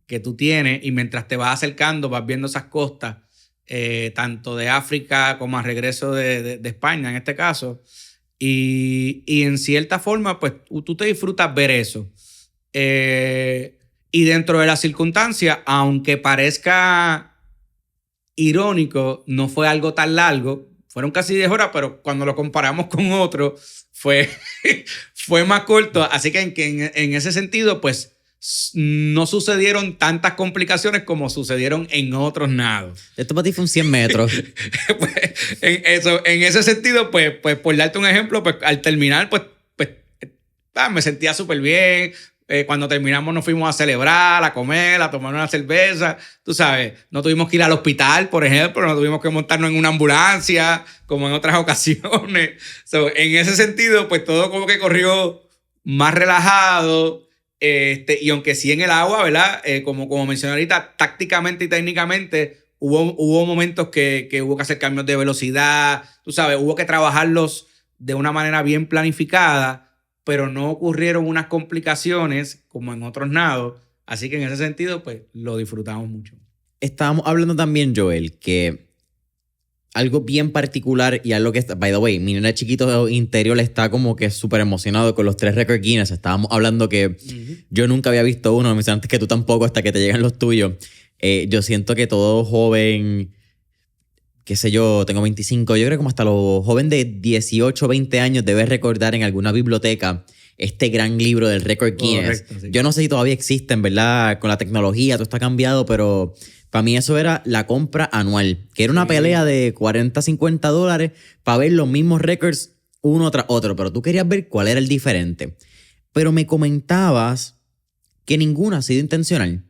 que tú tienes, y mientras te vas acercando vas viendo esas costas, tanto de África como al regreso de España en este caso, y en cierta forma pues tú te disfrutas ver eso, y dentro de las circunstancias, aunque parezca irónico, no fue algo tan largo, fueron casi 10 horas, pero cuando lo comparamos con otro fue más corto, así que en ese sentido pues no sucedieron tantas complicaciones como sucedieron en otros nados. Esto para ti fue un 100 metros. Pues, en ese sentido, pues, por darte un ejemplo, pues al terminar, pues me sentía súper bien. Cuando terminamos nos fuimos a celebrar, a comer, a tomar una cerveza. Tú sabes, no tuvimos que ir al hospital, por ejemplo, no tuvimos que montarnos en una ambulancia, como en otras ocasiones. En ese sentido, pues todo como que corrió más relajado. Y aunque sí en el agua, ¿verdad? Como mencioné ahorita, tácticamente y técnicamente hubo momentos que hubo que hacer cambios de velocidad, tú sabes, hubo que trabajarlos de una manera bien planificada, pero no ocurrieron unas complicaciones como en otros nados, así que en ese sentido, pues lo disfrutamos mucho. Estábamos hablando también, Joel, que algo bien particular y algo que está, by the way, mi nena chiquito interior está como que súper emocionado con los 3 récords Guinness. Estábamos hablando que yo nunca había visto uno, me mencionaste antes que tú tampoco hasta que te llegan los tuyos. Yo siento que todo joven, qué sé yo, tengo 25, yo creo que como hasta los jóvenes de 18, 20 años debe recordar en alguna biblioteca este gran libro del récord Guinness. Correcto, sí. Yo no sé si todavía existen, ¿verdad? Con la tecnología, todo está cambiado, pero para mí eso era la compra anual, que era una pelea de $40, $50 para ver los mismos récords uno tras otro, pero tú querías ver cuál era el diferente. Pero me comentabas que ninguno ha sido intencional.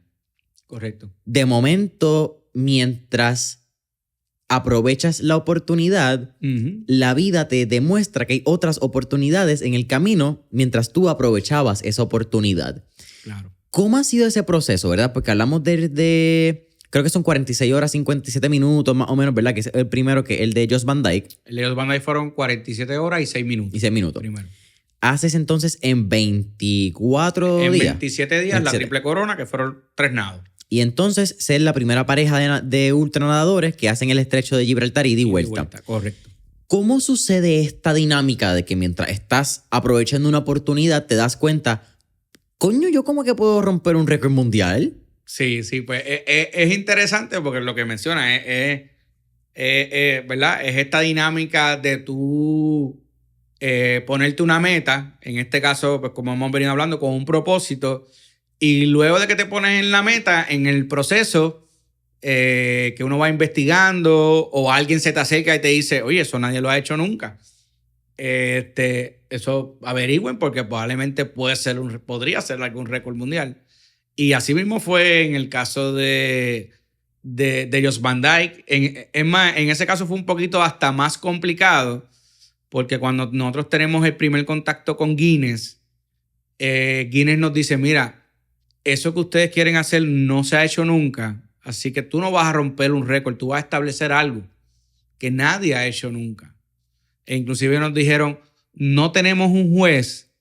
Correcto. De momento, mientras aprovechas la oportunidad, la vida te demuestra que hay otras oportunidades en el camino mientras tú aprovechabas esa oportunidad. Claro. ¿Cómo ha sido ese proceso, verdad? Porque hablamos de creo que son 46 horas, 57 minutos más o menos, ¿verdad? Que es el primero, que es el de Jost Van Dyke. El de Jost Van Dyke fueron 47 horas y 6 minutos. Y 6 minutos. Primero. Haces entonces en 24 días. En 27 días 27. La triple corona, que fueron 3 nados. Y entonces ser la primera pareja de ultranadadores que hacen el estrecho de Gibraltar ida y vuelta. Correcto. ¿Cómo sucede esta dinámica de que mientras estás aprovechando una oportunidad te das cuenta, coño, yo como que puedo romper un récord mundial? Sí, pues es interesante porque lo que menciona es ¿verdad? Es esta dinámica de tú ponerte una meta, en este caso, pues como hemos venido hablando, con un propósito, y luego de que te pones en la meta, en el proceso, que uno va investigando o alguien se te acerca y te dice, oye, eso nadie lo ha hecho nunca. Eso averigüen porque probablemente podría ser algún récord mundial. Y así mismo fue en el caso de Jost Van Dyke. Es más, en ese caso fue un poquito hasta más complicado porque cuando nosotros tenemos el primer contacto con Guinness, Guinness nos dice, mira, eso que ustedes quieren hacer no se ha hecho nunca. Así que tú no vas a romper un récord, tú vas a establecer algo que nadie ha hecho nunca. E inclusive nos dijeron, no tenemos un juez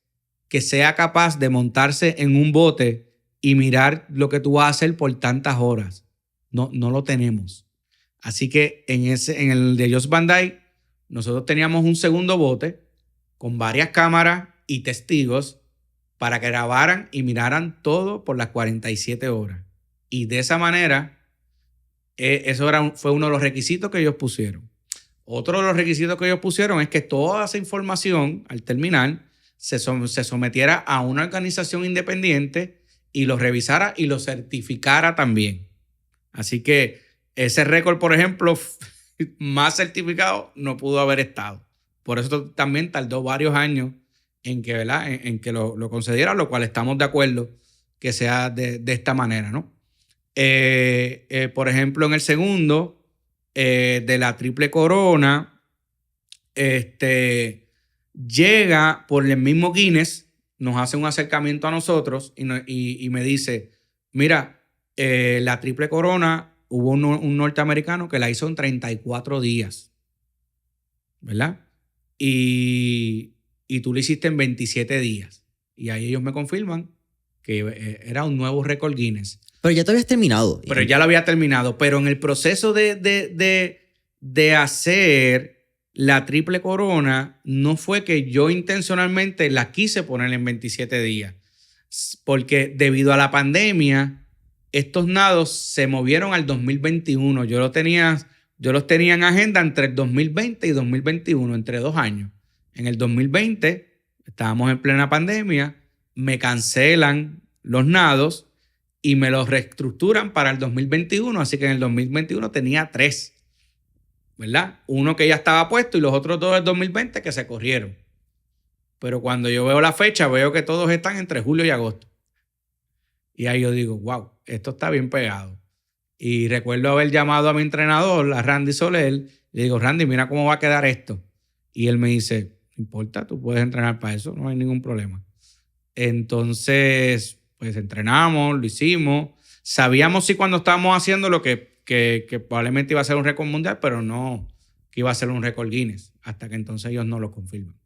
que sea capaz de montarse en un bote y mirar lo que tú vas a hacer por tantas horas. No lo tenemos. Así que en el de Jost Van Dyke, nosotros teníamos un segundo bote con varias cámaras y testigos para que grabaran y miraran todo por las 47 horas. Y de esa manera, fue uno de los requisitos que ellos pusieron. Otro de los requisitos que ellos pusieron es que toda esa información, al terminar, se sometiera a una organización independiente y lo revisara y lo certificara también. Así que ese récord, por ejemplo, más certificado no pudo haber estado. Por eso también tardó varios años en que, ¿verdad? En que lo concediera, lo cual estamos de acuerdo que sea de esta manera, ¿no? Por ejemplo, en el segundo, de la triple corona, llega por el mismo Guinness, nos hace un acercamiento a nosotros y me dice, mira, la triple corona hubo un norteamericano que la hizo en 34 días, ¿verdad? Y tú lo hiciste en 27 días. Y ahí ellos me confirman que era un nuevo récord Guinness. Pero ya te habías terminado. Pero ya lo había terminado. Pero en el proceso de hacer la triple corona, no fue que yo intencionalmente la quise poner en 27 días. Porque debido a la pandemia, estos nados se movieron al 2021. Yo los tenía en agenda entre el 2020 y 2021, entre 2 años. En el 2020, estábamos en plena pandemia, me cancelan los nados y me los reestructuran para el 2021. Así que en el 2021 tenía 3, ¿verdad? Uno que ya estaba puesto y los otros 2 del 2020 que se corrieron. Pero cuando yo veo la fecha, veo que todos están entre julio y agosto. Y ahí yo digo, wow, esto está bien pegado. Y recuerdo haber llamado a mi entrenador, a Randy Soler, le digo, Randy, mira cómo va a quedar esto. Y él me dice, no importa, tú puedes entrenar para eso, no hay ningún problema. Entonces, pues entrenamos, lo hicimos. Sabíamos sí cuando estábamos haciendo lo que probablemente iba a ser un récord mundial, pero no que iba a ser un récord Guinness, hasta que entonces ellos no lo confirman.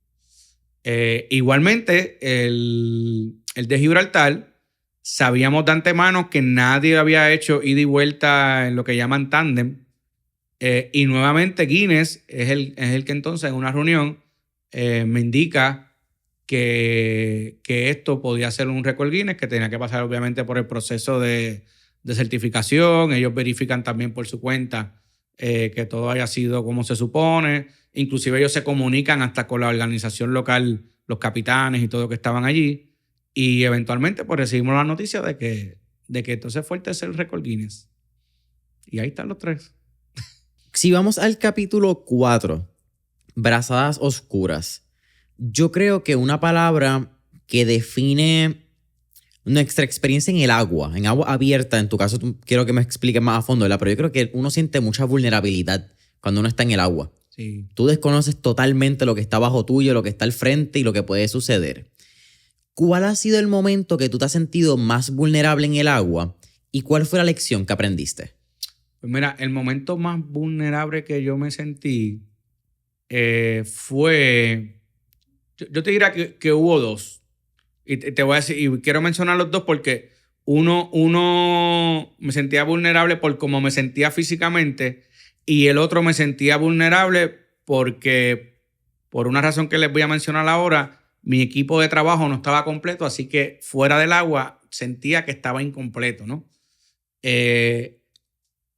Igualmente, el de Gibraltar, sabíamos de antemano que nadie había hecho ida y vuelta en lo que llaman tándem. Y nuevamente Guinness es el que entonces en una reunión me indica que esto podía ser un récord Guinness, que tenía que pasar obviamente por el proceso de certificación. Ellos verifican también por su cuenta que todo haya sido como se supone. Inclusive ellos se comunican hasta con la organización local, los capitanes y todo que estaban allí. Y eventualmente pues recibimos la noticia de que entonces fue el tercer récord Guinness. Y ahí están los 3. Si vamos al capítulo 4, brazadas oscuras, yo creo que una palabra que define nuestra experiencia en agua abierta, en tu caso quiero que me expliques más a fondo, ¿verdad? Pero yo creo que uno siente mucha vulnerabilidad cuando uno está en el agua. Sí. Tú desconoces totalmente lo que está bajo tuyo, lo que está al frente y lo que puede suceder. ¿Cuál ha sido el momento que tú te has sentido más vulnerable en el agua y cuál fue la lección que aprendiste? Pues mira, el momento más vulnerable que yo me sentí fue... Yo te diría que hubo dos. Y te voy a decir, y quiero mencionar los dos porque uno me sentía vulnerable por cómo me sentía físicamente y el otro me sentía vulnerable porque, por una razón que les voy a mencionar ahora, mi equipo de trabajo no estaba completo, así que fuera del agua sentía que estaba incompleto, ¿no?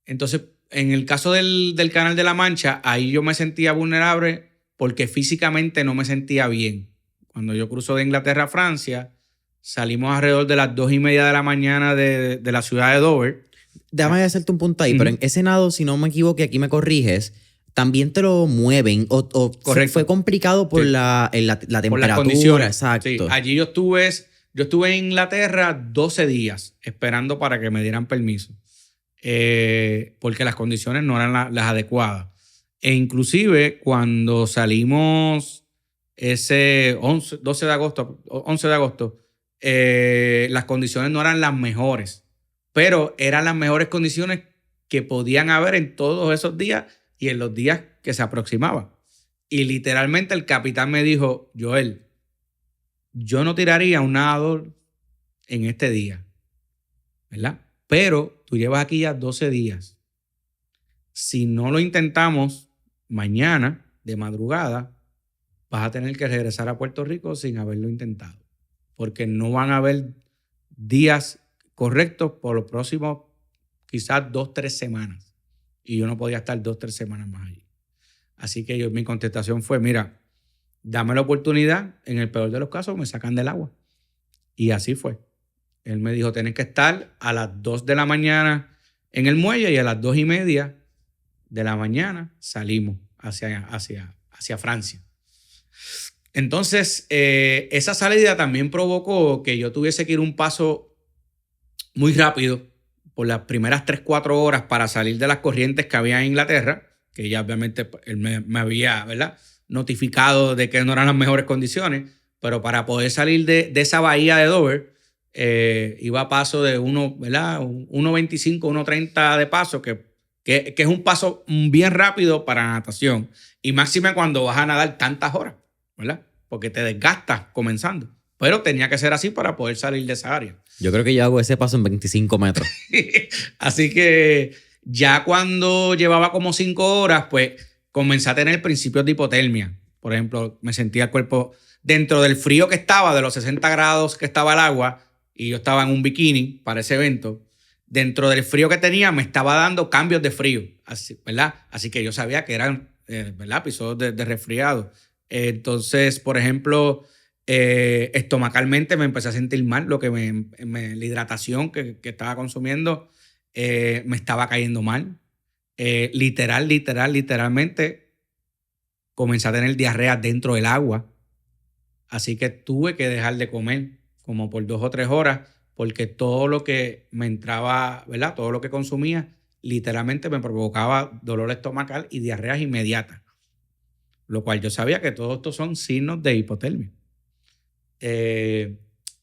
Entonces, en el caso del Canal de la Mancha, ahí yo me sentía vulnerable porque físicamente no me sentía bien. Cuando yo cruzo de Inglaterra a Francia, salimos alrededor de las 2:30 de la mañana de la ciudad de Dover. Déjame hacerte un punto ahí, pero en ese nado, si no me equivoco, y aquí me corriges, también te lo mueven o fue complicado por la temperatura. Por las condiciones. Exacto. Sí. Allí yo estuve en Inglaterra 12 días esperando para que me dieran permiso. Porque las condiciones no eran las adecuadas. E inclusive cuando salimos ese 11 de agosto, las condiciones no eran las mejores, pero eran las mejores condiciones que podían haber en todos esos días y en los días que se aproximaban. Y literalmente el capitán me dijo, Joel, yo no tiraría un nadador en este día, ¿verdad? Pero tú llevas aquí ya 12 días. Si no lo intentamos mañana de madrugada, vas a tener que regresar a Puerto Rico sin haberlo intentado. Porque no van a haber días correctos por los próximos quizás 2-3 semanas. Y yo no podía estar 2-3 semanas más allí. Así que mi contestación fue, mira, dame la oportunidad, en el peor de los casos me sacan del agua. Y así fue. Él me dijo, tienes que estar a las 2 de la mañana en el muelle y a las 2:30 de la mañana salimos hacia Francia. Entonces, esa salida también provocó que yo tuviese que ir un paso muy rápido por las primeras 3-4 horas para salir de las corrientes que había en Inglaterra, que ya obviamente él me había, ¿verdad?, notificado de que no eran las mejores condiciones, pero para poder salir de esa bahía de Dover, iba a paso de 1.25, 1.30 de paso, que es un paso bien rápido para natación. Y máxime cuando vas a nadar tantas horas, ¿verdad? Porque te desgastas comenzando. Pero tenía que ser así para poder salir de esa área. Yo creo que yo hago ese paso en 25 metros. Así que ya cuando llevaba como 5 horas, pues comencé a tener principios de hipotermia. Por ejemplo, me sentía el cuerpo dentro del frío que estaba, de los 60 grados que estaba el agua, y yo estaba en un bikini para ese evento. Dentro del frío que tenía, me estaba dando cambios de frío, así, ¿verdad? Así que yo sabía que eran, ¿verdad?, episodios de resfriado. Entonces, por ejemplo, estomacalmente me empecé a sentir mal, lo que la hidratación que estaba consumiendo me estaba cayendo mal. Literalmente comencé a tener diarrea dentro del agua. Así que tuve que dejar de comer como por 2 o 3 horas porque todo lo que me entraba, ¿verdad?, todo lo que consumía, literalmente me provocaba dolor estomacal y diarreas inmediatas. Lo cual yo sabía que todos estos son signos de hipotermia.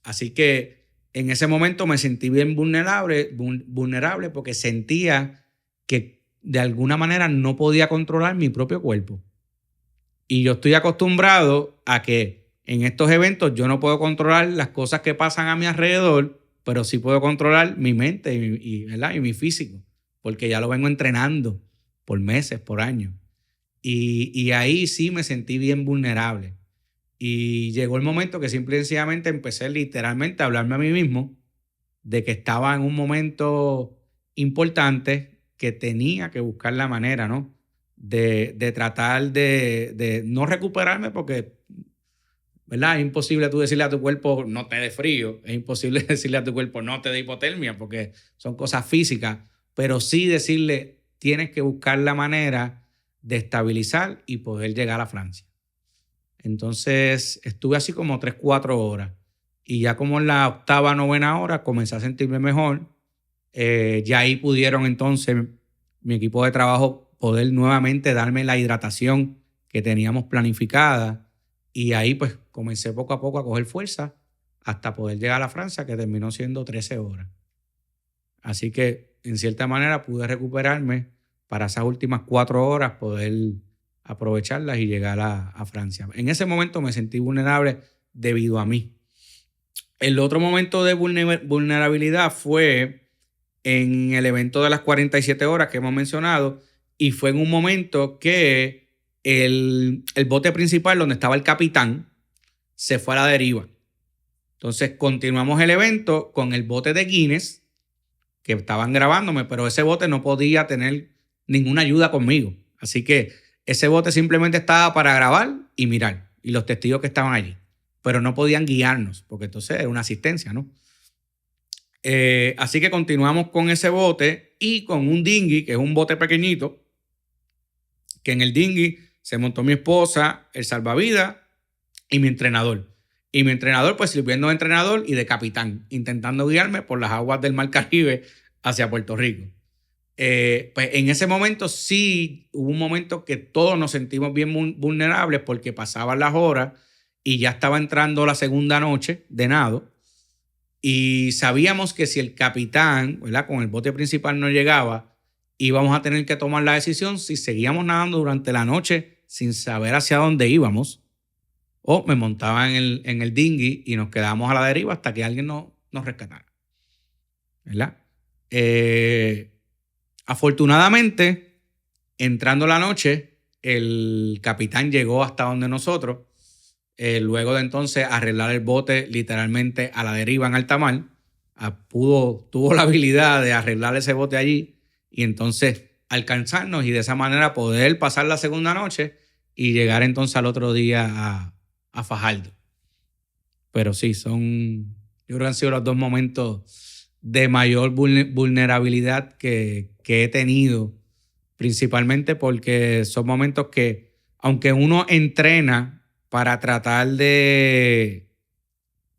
Así que en ese momento me sentí bien vulnerable porque sentía que de alguna manera no podía controlar mi propio cuerpo. Y yo estoy acostumbrado a que en estos eventos yo no puedo controlar las cosas que pasan a mi alrededor, pero sí puedo controlar mi mente y mi físico, porque ya lo vengo entrenando por meses, por años. Y ahí sí me sentí bien vulnerable. Y llegó el momento que simple y sencillamente empecé literalmente a hablarme a mí mismo de que estaba en un momento importante que tenía que buscar la manera, ¿no?, de tratar de no recuperarme porque, ¿verdad?, es imposible tú decirle a tu cuerpo no te dé frío, es imposible decirle a tu cuerpo no te dé hipotermia porque son cosas físicas, pero sí decirle tienes que buscar la manera de estabilizar y poder llegar a Francia. Entonces estuve así como 3-4 horas y ya como en la 8ª, 9ª hora comencé a sentirme mejor. Ya ahí pudieron entonces mi equipo de trabajo poder nuevamente darme la hidratación que teníamos planificada y ahí pues comencé poco a poco a coger fuerza hasta poder llegar a Francia, que terminó siendo 13 horas. Así que en cierta manera pude recuperarme para esas últimas 4 horas, poder aprovecharlas y llegar a Francia. En ese momento me sentí vulnerable debido a mí. El otro momento de vulnerabilidad fue en el evento de las 47 horas que hemos mencionado, y fue en un momento que el bote principal donde estaba el capitán se fue a la deriva. Entonces continuamos el evento con el bote de Guinness, que estaban grabándome, pero ese bote no podía tener ninguna ayuda conmigo. Así que ese bote simplemente estaba para grabar y mirar, y los testigos que estaban allí, pero no podían guiarnos, porque entonces era una asistencia, ¿no? Así que continuamos con ese bote y con un dinghy, que es un bote pequeñito, que en el dinghy se montó mi esposa, el salvavidas y mi entrenador. Y mi entrenador, pues sirviendo de entrenador y de capitán, intentando guiarme por las aguas del Mar Caribe hacia Puerto Rico. Pues en ese momento sí hubo un momento que todos nos sentimos bien vulnerables, porque pasaban las horas y ya estaba entrando la segunda noche de nado, y sabíamos que si el capitán, ¿verdad?, con el bote principal no llegaba, íbamos a tener que tomar la decisión si seguíamos nadando durante la noche sin saber hacia dónde íbamos, o me montaba en el dinghy y nos quedábamos a la deriva hasta que alguien nos rescatara, ¿verdad? Afortunadamente, entrando la noche, el capitán llegó hasta donde nosotros, luego de entonces arreglar el bote literalmente a la deriva en alta mar. Tuvo la habilidad de arreglar ese bote allí y entonces alcanzarnos, y de esa manera poder pasar la segunda noche y llegar entonces al otro día a Fajardo. Pero sí, yo creo que han sido los 2 momentos de mayor vulnerabilidad que he tenido, principalmente porque son momentos que, aunque uno entrena para tratar de,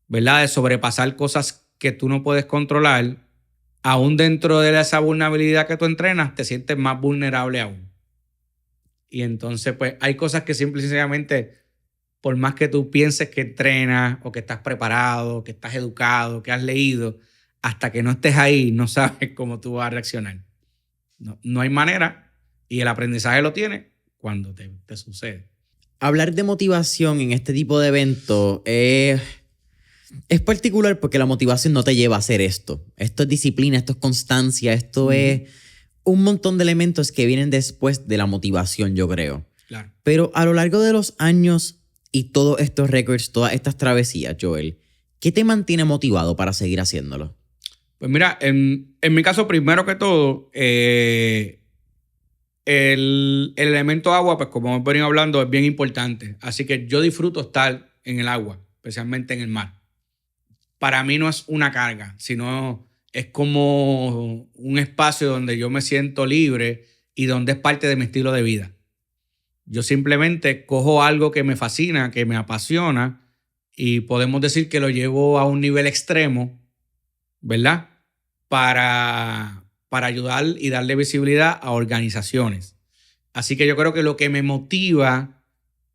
¿verdad?, de sobrepasar cosas que tú no puedes controlar, aún dentro de esa vulnerabilidad que tú entrenas, te sientes más vulnerable aún. Y entonces, pues, hay cosas que simple y sencillamente, por más que tú pienses que entrenas o que estás preparado, que estás educado, que has leído, hasta que no estés ahí, no sabes cómo tú vas a reaccionar. No hay manera, y el aprendizaje lo tienes cuando te sucede. Hablar de motivación en este tipo de eventos es particular, porque la motivación no te lleva a hacer esto. Esto es disciplina, esto es constancia, esto es un montón de elementos que vienen después de la motivación, yo creo. Claro. Pero a lo largo de los años y todos estos récords, todas estas travesías, Joel, ¿qué te mantiene motivado para seguir haciéndolo? Pues mira, en mi caso, primero que todo, el elemento agua, pues como hemos venido hablando, es bien importante. Así que yo disfruto estar en el agua, especialmente en el mar. Para mí no es una carga, sino es como un espacio donde yo me siento libre y donde es parte de mi estilo de vida. Yo simplemente cojo algo que me fascina, que me apasiona, y podemos decir que lo llevo a un nivel extremo, ¿verdad?, para ayudar y darle visibilidad a organizaciones. Así que yo creo que lo que me motiva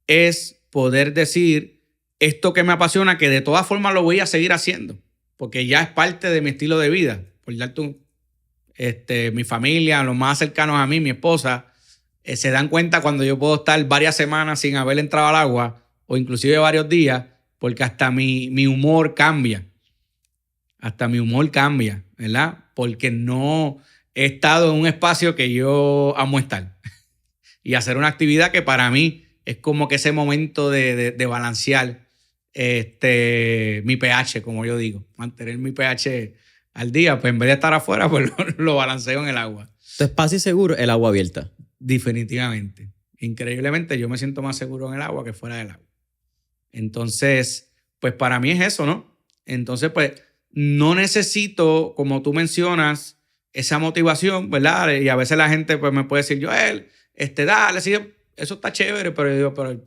es poder decir esto que me apasiona, que de todas formas lo voy a seguir haciendo, porque ya es parte de mi estilo de vida. Por darte mi familia, los más cercanos a mí, mi esposa, se dan cuenta cuando yo puedo estar varias semanas sin haber entrado al agua, o inclusive varios días, porque hasta mi humor cambia. Hasta mi humor cambia, ¿verdad? Porque no he estado en un espacio que yo amo estar. Y hacer una actividad que para mí es como que ese momento de balancear mi pH, como yo digo. Mantener mi pH al día, pues en vez de estar afuera, pues lo balanceo en el agua. Tu espacio seguro, el agua abierta. Definitivamente. Increíblemente, yo me siento más seguro en el agua que fuera del agua. Entonces, pues para mí es eso, ¿no? Entonces, pues no necesito, como tú mencionas, esa motivación, ¿verdad? Y a veces la gente pues me puede decir, Joel, dale, sí, eso está chévere, pero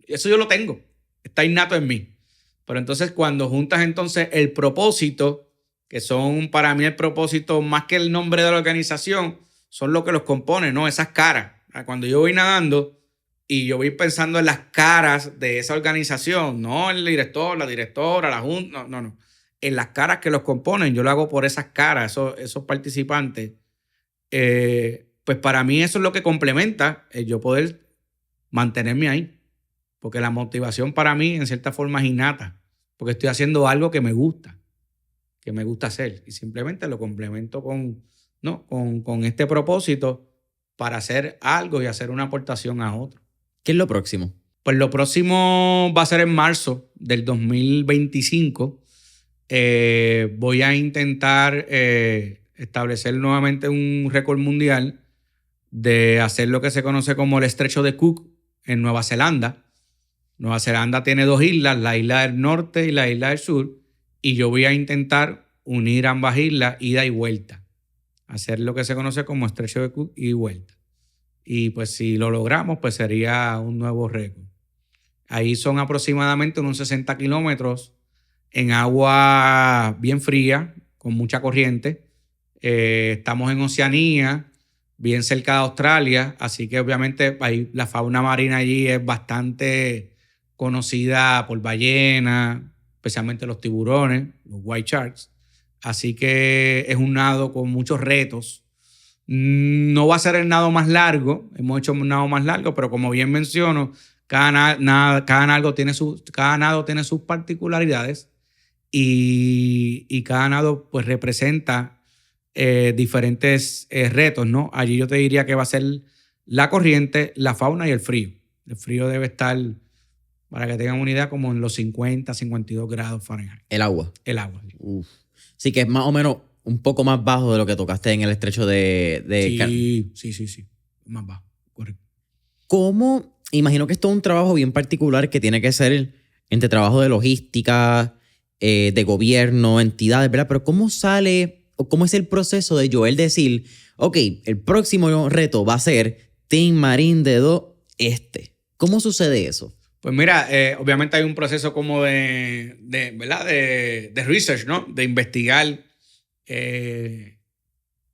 eso yo lo tengo, está innato en mí. Pero entonces cuando juntas entonces el propósito, que son para mí el propósito más que el nombre de la organización, son lo que los compone, ¿no? Esas caras. Cuando yo voy nadando y yo voy pensando en las caras de esa organización, no el director, la directora, la junta, no. en las caras que los componen. Yo lo hago por esas caras, esos participantes. Pues para mí eso es lo que complementa el yo poder mantenerme ahí. Porque la motivación para mí, en cierta forma, es innata. Porque estoy haciendo algo que me gusta hacer. Y simplemente lo complemento con este propósito para hacer algo y hacer una aportación a otro. ¿Qué es lo próximo? Pues lo próximo va a ser en marzo del 2025. Voy a intentar establecer nuevamente un récord mundial de hacer lo que se conoce como el Estrecho de Cook en Nueva Zelanda. Nueva Zelanda tiene 2 islas, la isla del norte y la isla del sur, y yo voy a intentar unir ambas islas, ida y vuelta. Hacer lo que se conoce como Estrecho de Cook ida y vuelta. Y pues si lo logramos, pues sería un nuevo récord. Ahí son aproximadamente unos 60 kilómetros en agua bien fría, con mucha corriente. Estamos en Oceanía, bien cerca de Australia, así que obviamente ahí la fauna marina allí es bastante conocida por ballenas, especialmente los tiburones, los white sharks. Así que es un nado con muchos retos. No va a ser el nado más largo, hemos hecho un nado más largo, pero como bien menciono, cada nado tiene sus particularidades y cada nado pues representa diferentes retos, ¿no? Allí yo te diría que va a ser la corriente, la fauna y el frío. El frío debe estar, para que tengan una idea, como en los 50, 52 grados Fahrenheit. El agua. El agua. Uf. Sí, que es más o menos un poco más bajo de lo que tocaste en el estrecho de Sí. Más bajo, correcto. ¿Cómo? Imagino que esto es un trabajo bien particular que tiene que ser entre trabajo de logística, de gobierno, entidades, ¿verdad? Pero ¿cómo sale o cómo es el proceso de Joel decir, ok, el próximo reto va a ser Team Marine Dedo ¿Cómo sucede eso? Pues mira, obviamente hay un proceso como ¿verdad? De research, ¿no? De investigar qué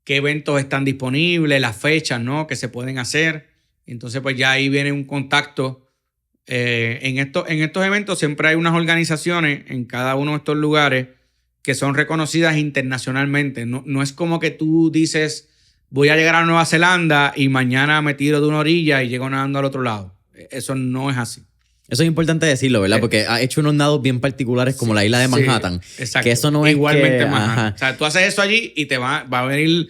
eventos están disponibles, las fechas, ¿no? Que se pueden hacer. Entonces, pues ya ahí viene un contacto. En estos eventos siempre hay unas organizaciones en cada uno de estos lugares que son reconocidas internacionalmente. No es como que tú dices, voy a llegar a Nueva Zelanda y mañana me tiro de una orilla y llego nadando al otro lado. Eso no es así. Eso es importante decirlo, ¿verdad? Porque ha hecho unos nados bien particulares como la isla de Manhattan. Sí, exacto. Que eso no es igualmente que, Manhattan. Ajá. O sea, tú haces eso allí y te va a venir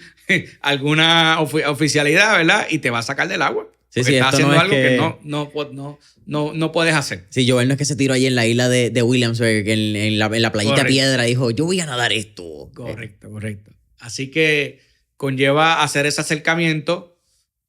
alguna oficialidad, ¿verdad? Y te va a sacar del agua. Sí, porque estás haciendo no algo que no puedes hacer. Sí, Joel no es que se tiró ahí en la isla de Williamsburg, en la playita Correcto. Piedra, dijo, yo voy a nadar esto. Correcto. Así que conlleva hacer ese acercamiento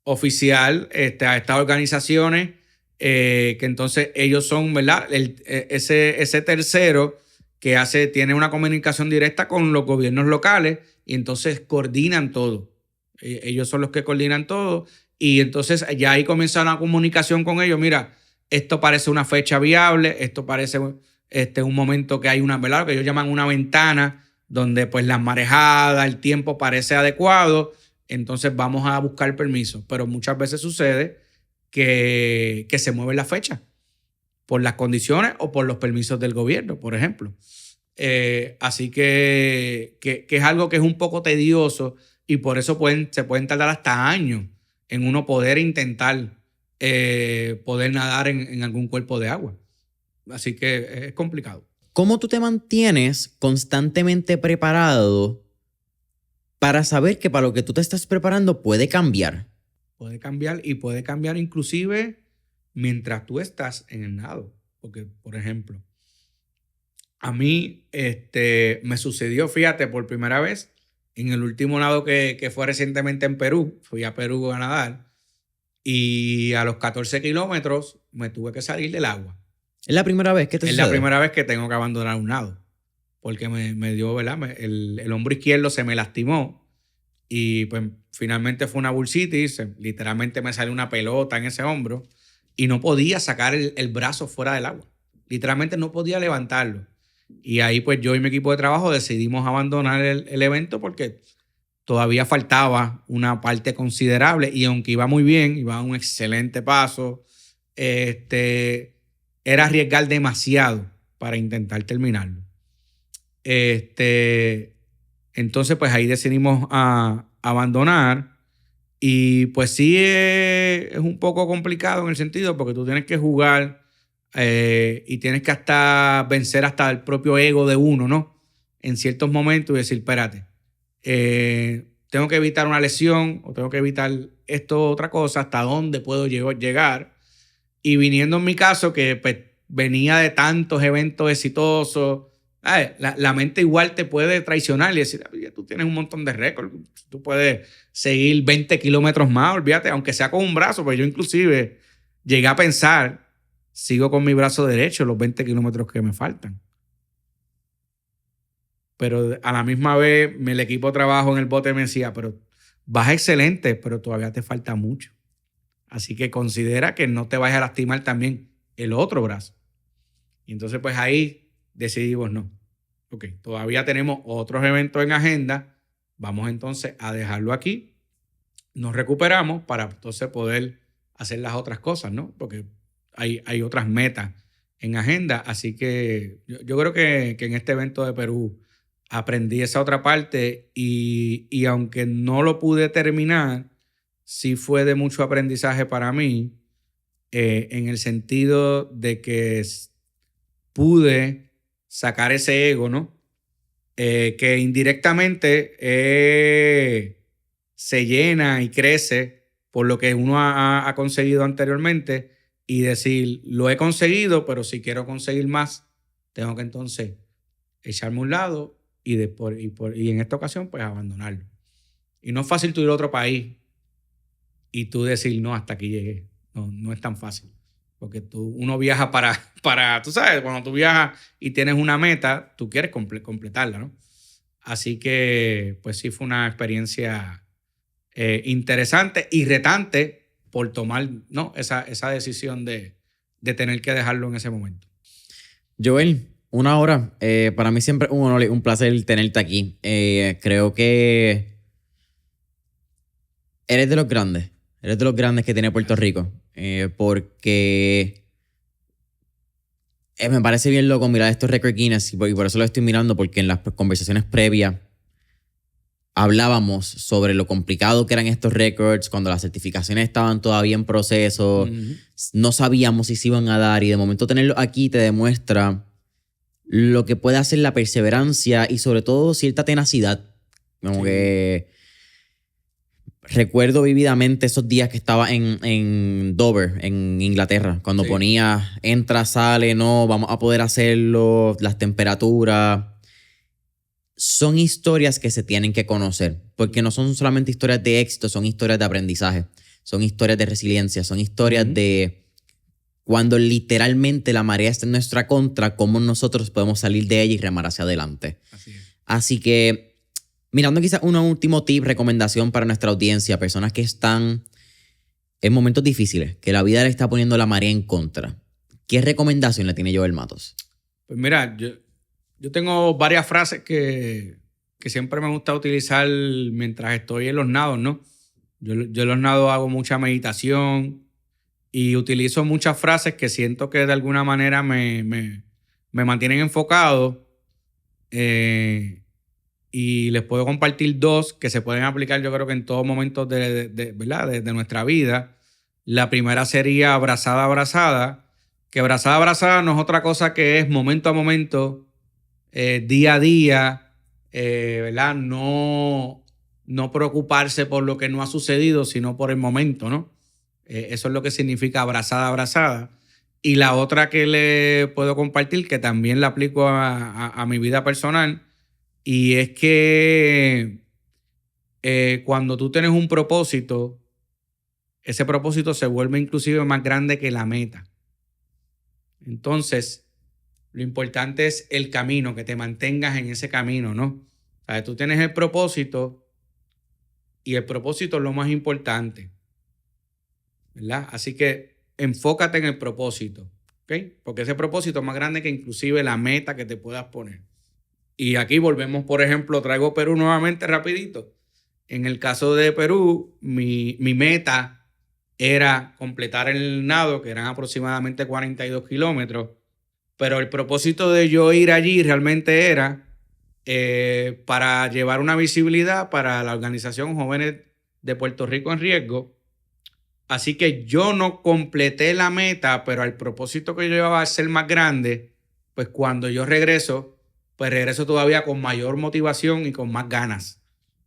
oficial a estas organizaciones, que entonces ellos son, ¿verdad? Ese tercero que tiene una comunicación directa con los gobiernos locales y entonces coordinan todo. Ellos son los que coordinan todo y entonces ya ahí comienza una comunicación con ellos. Mira, esto parece una fecha viable, esto parece un momento que hay una, ¿verdad? Lo que ellos llaman una ventana donde pues las marejadas, el tiempo parece adecuado, entonces vamos a buscar permiso. Pero muchas veces sucede que se mueve la fecha por las condiciones o por los permisos del gobierno, por ejemplo. Así que es algo que es un poco tedioso y por eso se pueden tardar hasta años en uno poder intentar poder nadar en algún cuerpo de agua. Así que es complicado. ¿Cómo tú te mantienes constantemente preparado para saber que para lo que tú te estás preparando puede cambiar? Puede cambiar y puede cambiar inclusive mientras tú estás en el nado. Porque, por ejemplo, a mí me sucedió, fíjate, por primera vez en el último nado que fue recientemente en Perú. Fui a Perú a nadar y a los 14 kilómetros me tuve que salir del agua. ¿Es la primera vez que te sucede? Es la primera vez que tengo que abandonar un nado. Porque me dio, ¿verdad? El hombro izquierdo se me lastimó y pues finalmente fue una bursitis. Literalmente me salió una pelota en ese hombro y no podía sacar el brazo fuera del agua. Literalmente no podía levantarlo. Y ahí pues yo y mi equipo de trabajo decidimos abandonar el evento porque todavía faltaba una parte considerable y aunque iba muy bien, iba a un excelente paso, era arriesgar demasiado para intentar terminarlo. Entonces, pues ahí decidimos abandonar. Y pues sí es un poco complicado en el sentido porque tú tienes que jugar y tienes que hasta vencer hasta el propio ego de uno, ¿no? En ciertos momentos y decir, espérate, tengo que evitar una lesión o tengo que evitar esto otra cosa, hasta dónde puedo llegar. Y viniendo en mi caso, que pues, venía de tantos eventos exitosos, la mente igual te puede traicionar y decir, oye, tú tienes un montón de récords, tú puedes seguir 20 kilómetros más, olvídate, aunque sea con un brazo, pues yo inclusive llegué a pensar, sigo con mi brazo derecho los 20 kilómetros que me faltan. Pero a la misma vez el equipo de trabajo en el bote me decía, pero vas excelente, pero todavía te falta mucho. Así que considera que no te vayas a lastimar también el otro brazo. Y entonces pues ahí decidimos no. Ok, todavía tenemos otros eventos en agenda. Vamos entonces a dejarlo aquí. Nos recuperamos para entonces poder hacer las otras cosas, ¿no? Porque hay otras metas en agenda. Así que yo creo que en este evento de Perú aprendí esa otra parte y aunque no lo pude terminar, sí fue de mucho aprendizaje para mí en el sentido de que pude sacar ese ego, ¿no? Que indirectamente se llena y crece por lo que uno ha conseguido anteriormente y decir, lo he conseguido, pero si quiero conseguir más, tengo que entonces echarme a un lado y en esta ocasión, pues abandonarlo. Y no es fácil tú ir a otro país y tú decir, no, hasta aquí llegué. No, no es tan fácil. Porque uno viaja tú sabes, cuando tú viajas y tienes una meta, tú quieres completarla, ¿no? Así que, pues sí fue una experiencia interesante y retante por tomar, ¿no? esa decisión de tener que dejarlo en ese momento. Joel, una hora. Para mí siempre es un honor y un placer tenerte aquí. Creo que eres de los grandes. Eres de los grandes que tiene Puerto Rico. Porque me parece bien loco mirar estos récords Guinness y por eso lo estoy mirando, porque en las conversaciones previas hablábamos sobre lo complicado que eran estos récords cuando las certificaciones estaban todavía en proceso. No sabíamos si se iban a dar y de momento tenerlo aquí te demuestra lo que puede hacer la perseverancia y sobre todo cierta tenacidad. Como que recuerdo vividamente esos días que estaba en Dover, en Inglaterra, cuando ponía entra, sale, no, vamos a poder hacerlo, las temperaturas. Son historias que se tienen que conocer, porque no son solamente historias de éxito, son historias de aprendizaje, son historias de resiliencia, son historias de cuando literalmente la marea está en nuestra contra, cómo nosotros podemos salir de ella y remar hacia adelante. Así que, mirando quizás un último tip, recomendación para nuestra audiencia, personas que están en momentos difíciles, que la vida le está poniendo la marea en contra, ¿qué recomendación le tiene Joel Matos? Pues mira, yo tengo varias frases que siempre me gusta utilizar mientras estoy en los nados, ¿no? Yo en los nados hago mucha meditación y utilizo muchas frases que siento que de alguna manera me mantienen enfocado y les puedo compartir dos que se pueden aplicar yo creo que en todos momentos ¿verdad? de nuestra vida. La primera sería abrazada, abrazada, que abrazada, abrazada no es otra cosa que es momento a momento, día a día, ¿verdad? No preocuparse por lo que no ha sucedido, sino por el momento, ¿no? Eso es lo que significa abrazada, abrazada. Y la otra que le puedo compartir, que también la aplico a mi vida personal, y es que cuando tú tienes un propósito, ese propósito se vuelve inclusive más grande que la meta. Entonces, lo importante es el camino, que te mantengas en ese camino, ¿no? O sea, tú tienes el propósito y el propósito es lo más importante, ¿verdad? Así que enfócate en el propósito, ¿ok? Porque ese propósito es más grande que inclusive la meta que te puedas poner. Y aquí volvemos, por ejemplo, traigo Perú nuevamente rapidito. En el caso de Perú, mi meta era completar el nado, que eran aproximadamente 42 kilómetros. Pero el propósito de yo ir allí realmente era para llevar una visibilidad para la organización Jóvenes de Puerto Rico en Riesgo. Así que yo no completé la meta, pero al propósito que yo llevaba a ser más grande, pues cuando yo regreso, pues regreso todavía con mayor motivación y con más ganas.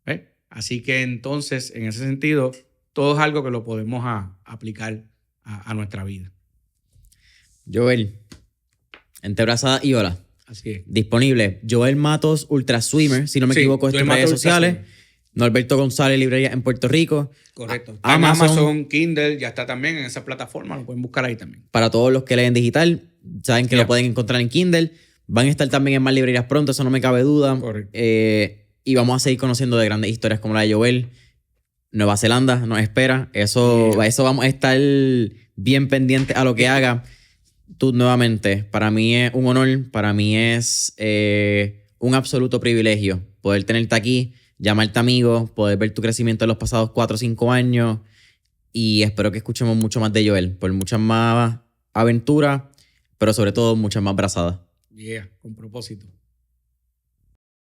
¿Ves? Así que entonces, en ese sentido, todo es algo que lo podemos aplicar a nuestra vida. Joel, Antebrazada y Ola. Así es. Disponible. Joel Matos, Ultra Swimmer, si no me equivoco, en redes sociales. Norberto González, librería en Puerto Rico. Correcto. Amazon, Kindle, ya está también en esa plataforma, lo pueden buscar ahí también. Para todos los que leen digital, saben que lo pueden encontrar en Kindle. Van a estar también en más librerías pronto, eso no me cabe duda. Correcto. Y vamos a seguir conociendo de grandes historias como la de Joel. Nueva Zelanda nos espera. Eso vamos a estar bien pendientes a lo que haga. Tú nuevamente, para mí es un honor, para mí es un absoluto privilegio poder tenerte aquí, llamarte amigo, poder ver tu crecimiento en los pasados 4 o 5 años y espero que escuchemos mucho más de Joel, por muchas más aventuras, pero sobre todo muchas más brazadas. Con propósito.